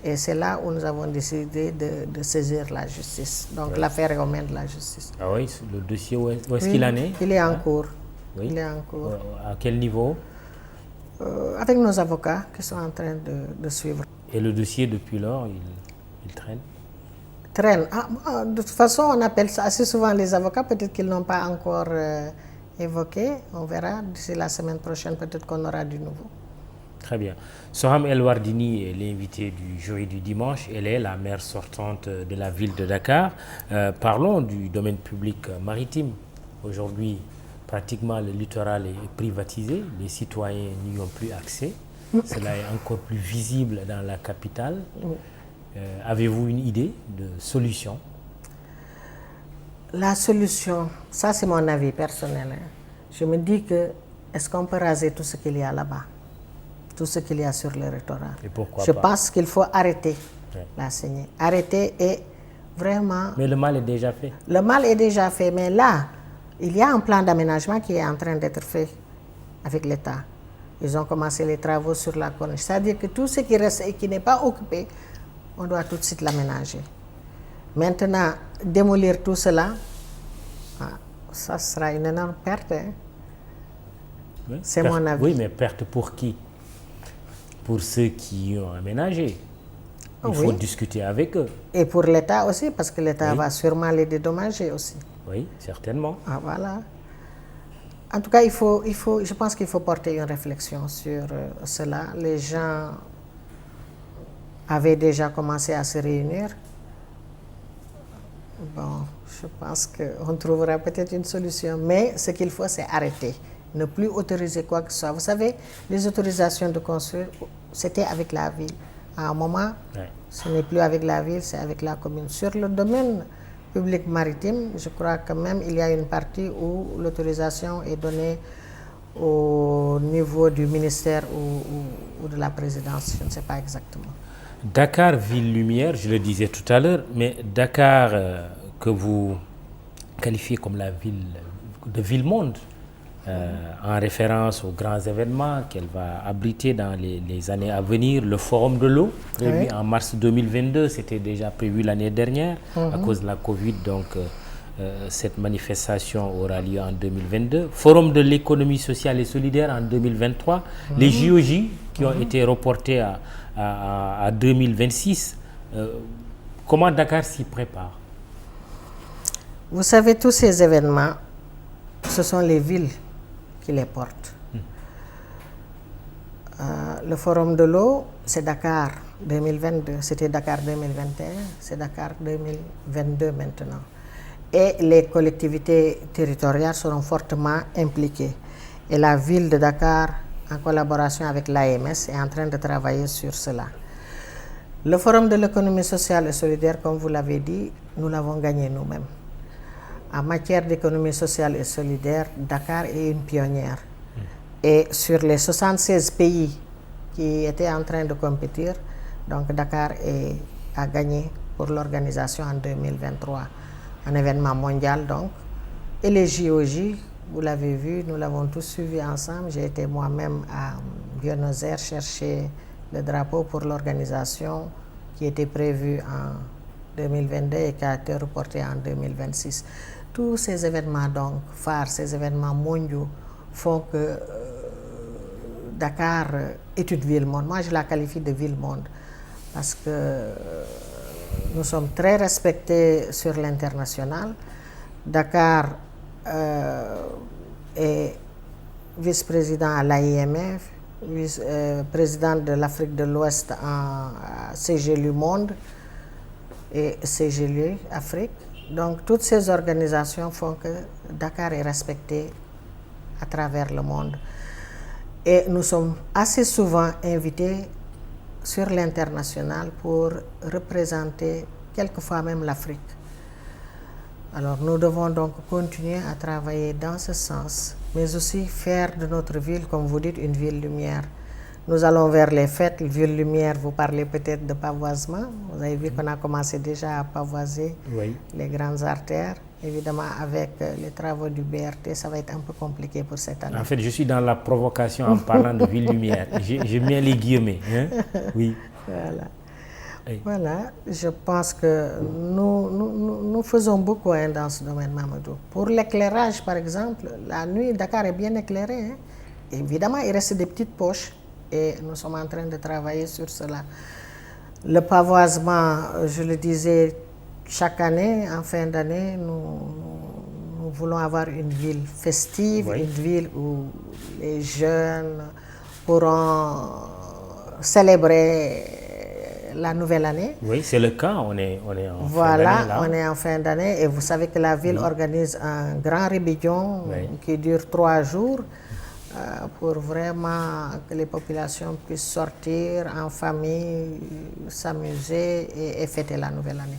Et c'est là où nous avons décidé de saisir la justice. Donc l'affaire est aux mains de la justice. Ah oui, le dossier, où est-ce qu'il en est? Il est en cours. Oui. Il est en cours. À quel niveau? Avec nos avocats qui sont en train de suivre. Et le dossier, depuis lors, il traîne? Traîne. De toute façon, on appelle ça assez souvent les avocats. Peut-être qu'ils n'ont pas encore évoqué. On verra. D'ici la semaine prochaine, peut-être qu'on aura du nouveau. Très bien. Soham El Wardini est l'invité du jury du dimanche. Elle est la maire sortante de la ville de Dakar. Parlons du domaine public maritime. Aujourd'hui, pratiquement le littoral est privatisé. Les citoyens n'y ont plus accès. Cela est encore plus visible dans la capitale. Avez-vous une idée de solution? La solution, ça c'est mon avis personnel. Je me dis que est-ce qu'on peut raser tout ce qu'il y a là-bas? Tout ce qu'il y a sur le littoral. Et pourquoi Je pas? pense qu'il faut arrêter la saignée. Arrêter et vraiment... Mais le mal est déjà fait. Le mal est déjà fait, mais là, il y a un plan d'aménagement qui est en train d'être fait avec l'État. Ils ont commencé les travaux sur la corniche. C'est-à-dire que tout ce qui reste et qui n'est pas occupé, on doit tout de suite l'aménager. Maintenant, démolir tout cela, ça sera une énorme perte. Oui. C'est mon avis. Oui, mais perte pour qui? Pour ceux qui ont aménagé. Il faut discuter avec eux. Et pour l'État aussi, parce que l'État va sûrement les dédommager aussi. Oui, certainement. Voilà. En tout cas, je pense qu'il faut porter une réflexion sur cela. Les gens avaient déjà commencé à se réunir. Bon, je pense qu'on trouvera peut-être une solution. Mais ce qu'il faut, c'est arrêter. Ne plus autoriser quoi que ce soit. Vous savez, les autorisations de construire, c'était avec la ville. À un moment, ce n'est plus avec la ville, c'est avec la commune. Sur le domaine public maritime, je crois que même il y a une partie où l'autorisation est donnée au niveau du ministère ou de la présidence, je ne sais pas exactement. Dakar, ville lumière, je le disais tout à l'heure, mais Dakar, que vous qualifiez comme la ville de ville-monde, en référence aux grands événements qu'elle va abriter dans les années à venir. Le Forum de l'eau, prévu en mars 2022, c'était déjà prévu l'année dernière à cause de la Covid, donc cette manifestation aura lieu en 2022. Forum de l'économie sociale et solidaire en 2023. Les JOJ qui ont été reportés à 2026. Comment Dakar s'y prépare? Vous savez, tous ces événements, ce sont les villes qui les portent. Le Forum de l'eau, c'est Dakar 2022, c'était Dakar 2021, c'est Dakar 2022 maintenant. Et les collectivités territoriales seront fortement impliquées. Et la ville de Dakar, en collaboration avec l'AMS, est en train de travailler sur cela. Le Forum de l'économie sociale et solidaire, comme vous l'avez dit, nous l'avons gagné nous-mêmes. En matière d'économie sociale et solidaire, Dakar est une pionnière. Et sur les 76 pays qui étaient en train de compétir, donc Dakar a gagné pour l'organisation en 2023. Un événement mondial donc. Et les JOJ, vous l'avez vu, nous l'avons tous suivi ensemble. J'ai été moi-même à Buenos Aires chercher le drapeau pour l'organisation qui était prévue en 2022 et qui a été reporté en 2026. Tous ces événements donc phares, ces événements mondiaux font que Dakar est une ville-monde. Moi, je la qualifie de ville-monde parce que nous sommes très respectés sur l'international. Dakar est vice-président à l'AIMF, président de l'Afrique de l'Ouest en CGLU Monde et CGLU Afrique. Donc, toutes ces organisations font que Dakar est respecté à travers le monde. Et nous sommes assez souvent invités sur l'international pour représenter quelquefois même l'Afrique. Alors nous devons donc continuer à travailler dans ce sens, mais aussi faire de notre ville, comme vous dites, une ville lumière. Nous allons vers les fêtes, ville lumière, vous parlez peut-être de pavoisement. Vous avez vu qu'on a commencé déjà à pavoiser les grandes artères. Évidemment, avec les travaux du BRT, ça va être un peu compliqué pour cette année. En fait, je suis dans la provocation en parlant de ville lumière. Je mets les guillemets. Hein? Oui. Voilà. Oui. Voilà, je pense que nous faisons beaucoup dans ce domaine, Mamadou. Pour l'éclairage, par exemple, la nuit, Dakar est bien éclairé. Hein? Évidemment, il reste des petites poches et nous sommes en train de travailler sur cela. Le pavoisement, je le disais, chaque année, en fin d'année, nous voulons avoir une ville festive, une ville où les jeunes pourront célébrer la nouvelle année. Oui, c'est le cas, on est en fin d'année. Voilà, on est en fin d'année et vous savez que la ville organise un grand rébellion qui dure 3 jours pour vraiment que les populations puissent sortir en famille, s'amuser et fêter la nouvelle année.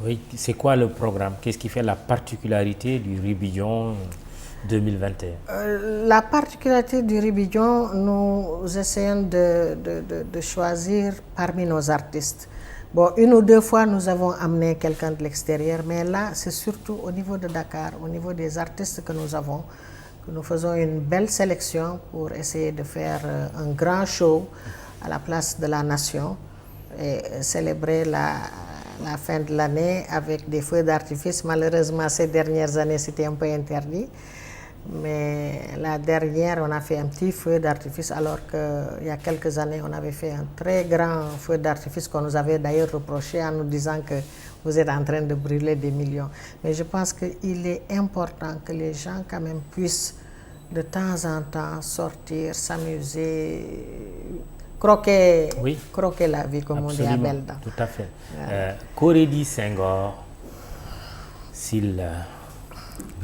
Oui, c'est quoi le programme? Qu'est-ce qui fait la particularité du Rébellion 2021? La particularité du Rébellion, nous essayons de choisir parmi nos artistes. Bon, 1 ou 2 fois, nous avons amené quelqu'un de l'extérieur, mais là, c'est surtout au niveau de Dakar, au niveau des artistes que nous avons, que nous faisons une belle sélection pour essayer de faire un grand show à la place de la nation et célébrer la fin de l'année avec des feux d'artifice. Malheureusement, ces dernières années, c'était un peu interdit. Mais la dernière, on a fait un petit feu d'artifice, alors qu'il y a quelques années, on avait fait un très grand feu d'artifice qu'on nous avait d'ailleurs reproché en nous disant que vous êtes en train de brûler des millions. Mais je pense qu'il est important que les gens quand même puissent de temps en temps sortir, s'amuser, croquer la vie, comme on dit à Belda. Tout à fait. Qu'aurait dit Senghor s'il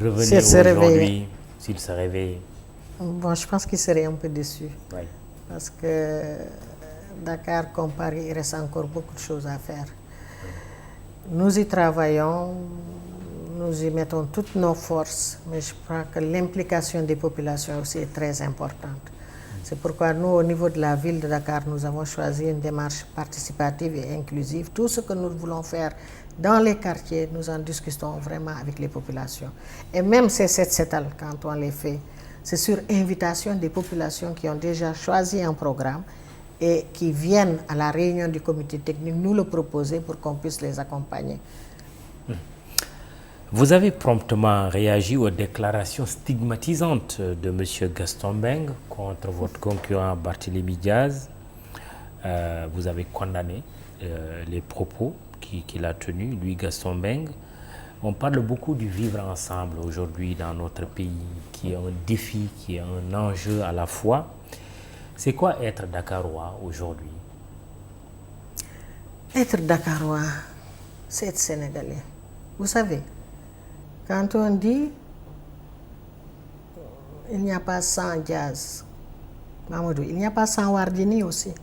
revenait aujourd'hui, s'il se réveillait? Bon, je pense qu'il serait un peu déçu. Oui. Parce que Dakar, comme Paris, il reste encore beaucoup de choses à faire. Nous y travaillons, nous y mettons toutes nos forces, mais je crois que l'implication des populations aussi est très importante. C'est pourquoi nous, au niveau de la ville de Dakar, nous avons choisi une démarche participative et inclusive. Tout ce que nous voulons faire dans les quartiers, nous en discutons vraiment avec les populations. Et même ces set-setal, quand on les fait, c'est sur invitation des populations qui ont déjà choisi un programme et qui viennent à la réunion du comité technique nous le proposer pour qu'on puisse les accompagner. Vous avez promptement réagi aux déclarations stigmatisantes de M. Gaston Mbengue contre votre concurrent Barthélémy Diaz. Vous avez condamné les propos qu'il a tenus, lui Gaston Mbengue. On parle beaucoup du vivre ensemble aujourd'hui dans notre pays, qui est un défi, qui est un enjeu à la fois. C'est quoi être Dakarois aujourd'hui? Être Dakarois, c'est être Sénégalais. Vous savez, quand on dit il n'y a pas sans Diaz, Mamadou, il n'y a pas sans Wardini aussi.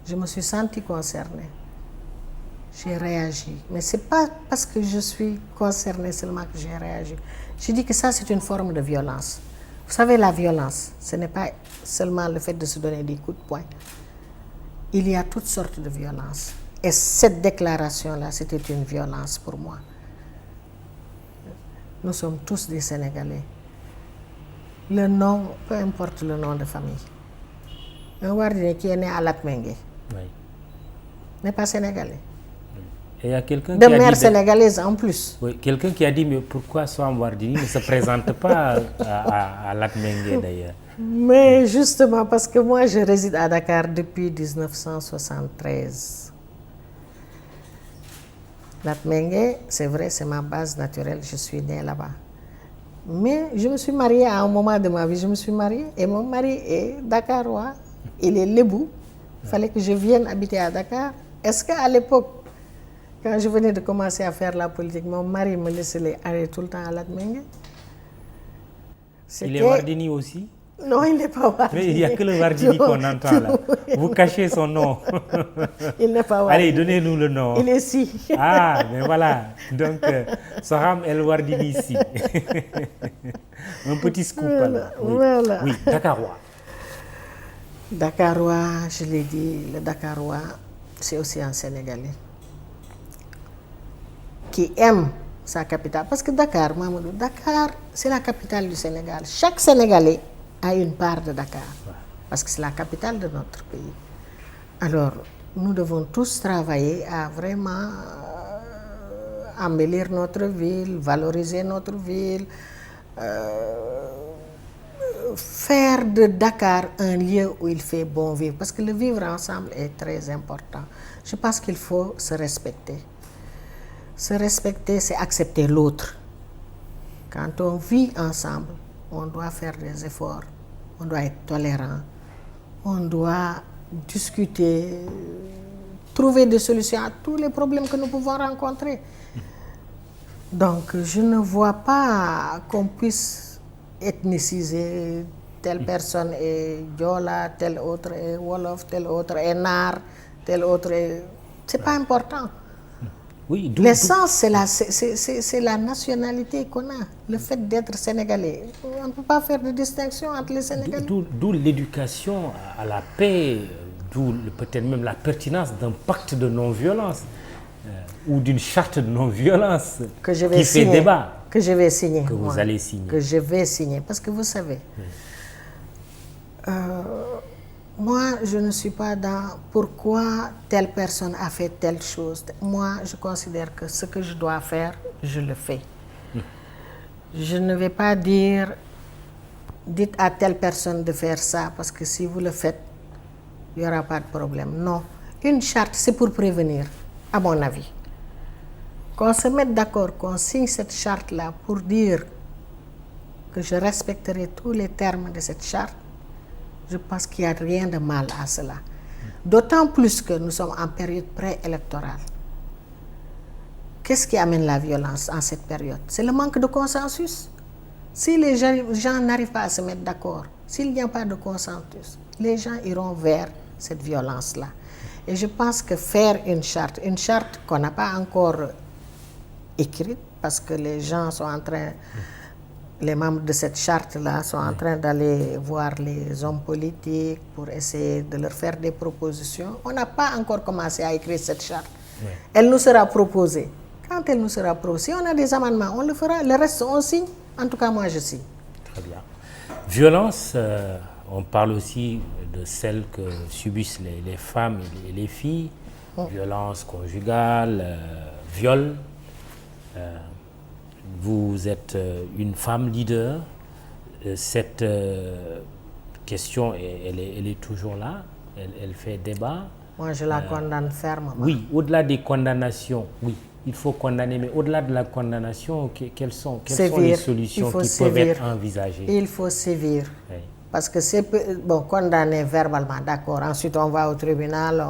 Je me suis sentie concernée. J'ai réagi. Mais ce n'est pas parce que je suis concernée seulement que j'ai réagi. Je dis que ça, c'est une forme de violence. Vous savez, la violence, ce n'est pas seulement le fait de se donner des coups de poing. Il y a toutes sortes de violences. Et cette déclaration-là, c'était une violence pour moi. Nous sommes tous des Sénégalais. Le nom, peu importe le nom de famille. Un Wardini qui est né à Latmingué n'est pas sénégalais. Et il y a quelqu'un de mère sénégalaise en plus. Oui, quelqu'un qui a dit mais pourquoi Soham Wardini ne se présente pas à Latmingué d'ailleurs? Mais justement parce que moi je réside à Dakar depuis 1973. Latmingué, c'est vrai, c'est ma base naturelle, je suis née là-bas. Mais je me suis mariée à un moment de ma vie, je me suis mariée et mon mari est Dakarois, il est Lébou. Il fallait que je vienne habiter à Dakar. Est-ce qu'à l'époque, quand je venais de commencer à faire la politique, mon mari me laissait aller tout le temps à Latmingué? Il est Wardini aussi? Non, il n'est pas Wardini. Mais il n'y a que le Wardini qu'on entend là. Vous cachez son nom. Il n'est pas Wardini. Allez, donnez-nous le nom. Il est si. Ah, mais voilà. Donc, Soham El Wardini ici. Un petit scoop alors. Oui. Voilà. Oui, Dakarois. Dakarois, je l'ai dit, le Dakarois, c'est aussi un Sénégalais qui aime sa capitale. Parce que Dakar, Mamadou, Dakar, c'est la capitale du Sénégal. Chaque Sénégalais a une part de Dakar. Parce que c'est la capitale de notre pays. Alors, nous devons tous travailler à vraiment embellir notre ville, valoriser notre ville, faire de Dakar un lieu où il fait bon vivre. Parce que le vivre ensemble est très important. Je pense qu'il faut se respecter. Se respecter, c'est accepter l'autre. Quand on vit ensemble, on doit faire des efforts, on doit être tolérant, on doit discuter, trouver des solutions à tous les problèmes que nous pouvons rencontrer. Donc, je ne vois pas qu'on puisse ethniciser telle personne est Diola, telle autre est Wolof, telle autre est Nar, telle autre est... C'est pas important. Oui, l'essence, c'est la nationalité qu'on a, le fait d'être sénégalais. On ne peut pas faire de distinction entre les Sénégalais. D'où l'éducation à la paix, d'où peut-être même la pertinence d'un pacte de non-violence ou d'une charte de non-violence qui fait débat. Que je vais signer. Que vous allez signer. Que je vais signer. Parce que vous savez, moi, je ne suis pas dans pourquoi telle personne a fait telle chose. Moi, je considère que ce que je dois faire, je le fais. Je ne vais pas dire, dites à telle personne de faire ça, parce que si vous le faites, il n'y aura pas de problème. Non. Une charte, c'est pour prévenir, à mon avis. Qu'on se mette d'accord, qu'on signe cette charte-là pour dire que je respecterai tous les termes de cette charte, je pense qu'il n'y a rien de mal à cela. D'autant plus que nous sommes en période préélectorale. Qu'est-ce qui amène la violence en cette période? C'est le manque de consensus. Si les gens n'arrivent pas à se mettre d'accord, s'il n'y a pas de consensus, les gens iront vers cette violence-là. Et je pense que faire une charte qu'on n'a pas encore écrite, parce que les gens sont en train... Les membres de cette charte-là sont en train d'aller voir les hommes politiques pour essayer de leur faire des propositions. On n'a pas encore commencé à écrire cette charte. Oui. Elle nous sera proposée. Quand elle nous sera proposée, si on a des amendements, on le fera. Le reste, on signe. En tout cas, moi, je signe. Très bien. Violence, on parle aussi de celles que subissent les femmes et les filles. Violence conjugale, viol. Vous êtes une femme leader. Cette question, elle est toujours là. Elle fait débat. Moi, je la condamne fermement. Oui, au-delà des condamnations, oui, il faut condamner, mais au-delà de la condamnation, quelles sont les solutions qui peuvent être envisagées? Il faut sévir. Oui. Parce que c'est bon, condamner verbalement, d'accord. Ensuite, on va au tribunal,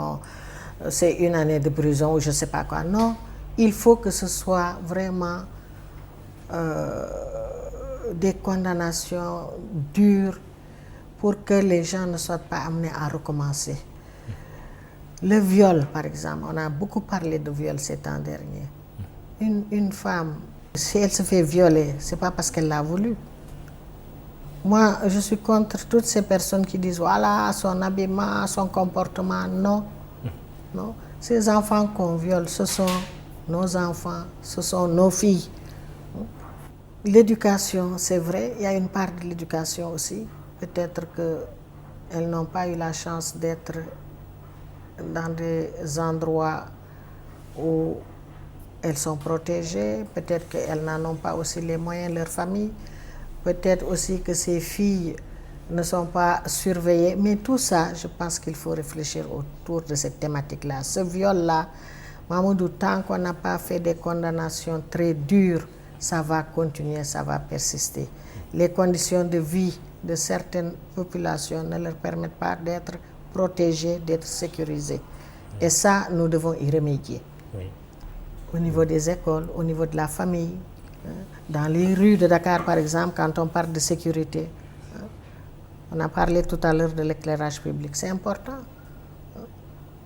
c'est 1 année de prison ou je ne sais pas quoi. Non, il faut que ce soit vraiment des condamnations dures pour que les gens ne soient pas amenés à recommencer. Le viol, par exemple, on a beaucoup parlé de viol ces temps derniers. Une femme, si elle se fait violer, ce n'est pas parce qu'elle l'a voulu. Moi, je suis contre toutes ces personnes qui disent voilà, son habillement, son comportement. Non, non. Ces enfants qu'on viole, ce sont nos enfants, ce sont nos filles. L'éducation, c'est vrai, il y a une part de l'éducation aussi. Peut-être qu'elles n'ont pas eu la chance d'être dans des endroits où elles sont protégées, peut-être qu'elles n'en ont pas aussi les moyens, leur famille, peut-être aussi que ces filles ne sont pas surveillées, mais tout ça, je pense qu'il faut réfléchir autour de cette thématique-là. Ce viol-là, Mamoudou, tant qu'on n'a pas fait des condamnations très dures, ça va continuer, ça va persister. Les conditions de vie de certaines populations ne leur permettent pas d'être protégés, d'être sécurisés. Et ça, nous devons y remédier. Oui. Au niveau des écoles, au niveau de la famille, dans les rues de Dakar, par exemple, quand on parle de sécurité, on a parlé tout à l'heure de l'éclairage public, c'est important.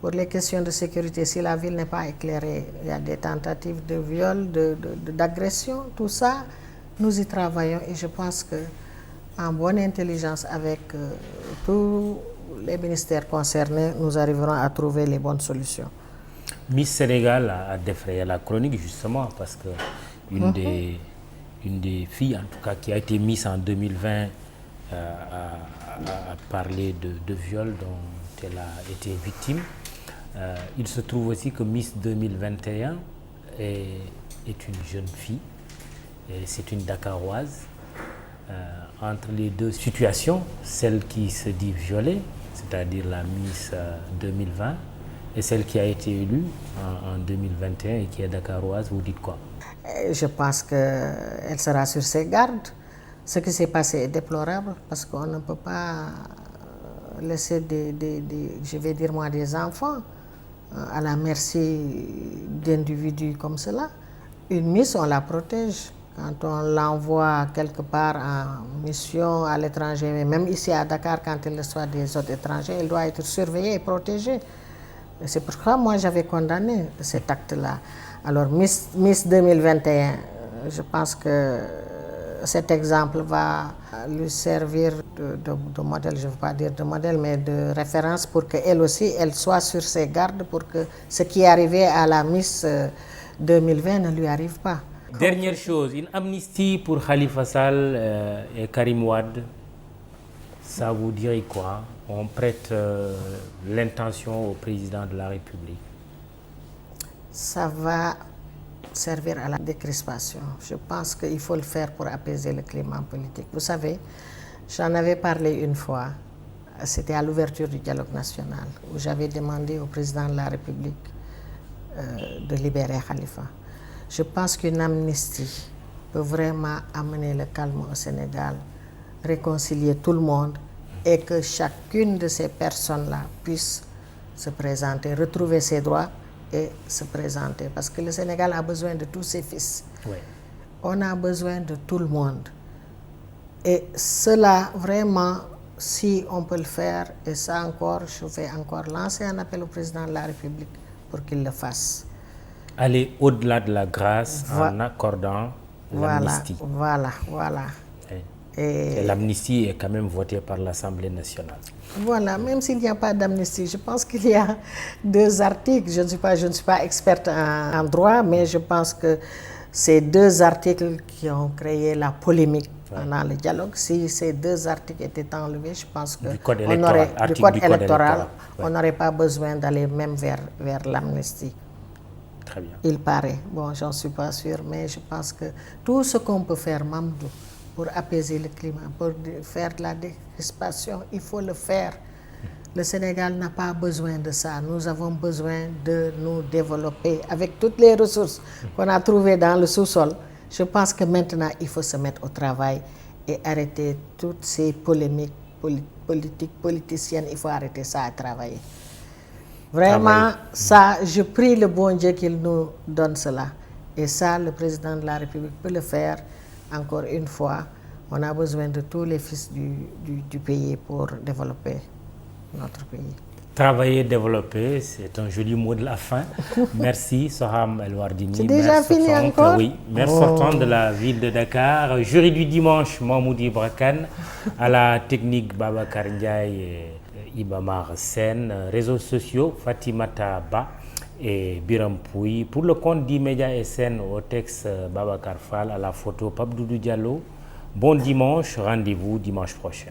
Pour les questions de sécurité, si la ville n'est pas éclairée, il y a des tentatives de viol, d'agression, tout ça, nous y travaillons et je pense qu'en bonne intelligence avec tous les ministères concernés, nous arriverons à trouver les bonnes solutions. Miss Sénégal a défrayé la chronique justement parce que une des filles, en tout cas, qui a été Miss en 2020, a parlé de viol dont elle a été victime. Il se trouve aussi que Miss 2021 est une jeune fille, c'est une Dakaroise. Entre les deux situations, celle qui se dit violée, c'est-à-dire la Miss 2020, et celle qui a été élue en 2021 et qui est Dakaroise, vous dites quoi? Je pense qu'elle sera sur ses gardes. Ce qui s'est passé est déplorable parce qu'on ne peut pas laisser je vais dire moi, des enfants à la merci d'individus comme cela. Une Miss, on la protège. Quand on l'envoie quelque part en mission à l'étranger, mais même ici à Dakar, quand elle reçoit des autres étrangers, elle doit être surveillée et protégée. C'est pourquoi moi j'avais condamné cet acte-là. Alors Miss 2021, je pense que cet exemple va lui servir de modèle, je ne veux pas dire de modèle, mais de référence pour qu'elle aussi, elle soit sur ses gardes pour que ce qui est arrivé à la Miss 2020 ne lui arrive pas. Dernière chose, une amnistie pour Khalifa Sall et Karim Wade, ça vous dirait quoi? On prête l'intention au président de la République. Ça va servir à la décrispation. Je pense qu'il faut le faire pour apaiser le climat politique. Vous savez, j'en avais parlé une fois, c'était à l'ouverture du dialogue national, où j'avais demandé au président de la République de libérer Khalifa. Je pense qu'une amnistie peut vraiment amener le calme au Sénégal, réconcilier tout le monde et que chacune de ces personnes-là puisse se présenter, retrouver ses droits et se présenter. Parce que le Sénégal a besoin de tous ses fils. Oui. On a besoin de tout le monde. Et cela, vraiment, si on peut le faire, et ça encore, je vais encore lancer un appel au président de la République pour qu'il le fasse. Aller au-delà de la grâce en accordant l'amnistie. Voilà. Et l'amnistie est quand même votée par l'Assemblée nationale. Voilà, même s'il n'y a pas d'amnistie, je pense qu'il y a 2 articles. Je ne suis pas experte en droit, mais je pense que ces 2 articles qui ont créé la polémique pendant le dialogue. Si ces 2 articles étaient enlevés, je pense que du code on électoral, aurait, article du code du code électoral, électoral, ouais. on n'aurait pas besoin d'aller même vers l'amnistie. Très bien. Il paraît. Bon, j'en suis pas sûre, mais je pense que tout ce qu'on peut faire, Mamadou, pour apaiser le climat, pour faire de la décrispation, il faut le faire. Le Sénégal n'a pas besoin de ça. Nous avons besoin de nous développer avec toutes les ressources qu'on a trouvées dans le sous-sol. Je pense que maintenant, il faut se mettre au travail et arrêter toutes ces polémiques politiciennes. Il faut arrêter ça et travailler. Vraiment, ça, je prie le bon Dieu qu'il nous donne cela. Et ça, le président de la République peut le faire. Encore une fois, on a besoin de tous les fils du pays pour développer notre pays. Travailler, développer, c'est un joli mot de la fin. Merci Soham El Wardini. C'est déjà fini encore? Oui, maire sortant de la ville de Dakar. Jury du dimanche, Mahmoud Ibra Kane. À la technique, Babacar Ndiaye et Ibamar Sen. Réseaux sociaux, Fatimata Ba et Biram Pouy. Pour le compte d'E-Media SN, au texte Babacar Fall, à la photo Pape Doudou Diallo. Bon dimanche, rendez-vous dimanche prochain.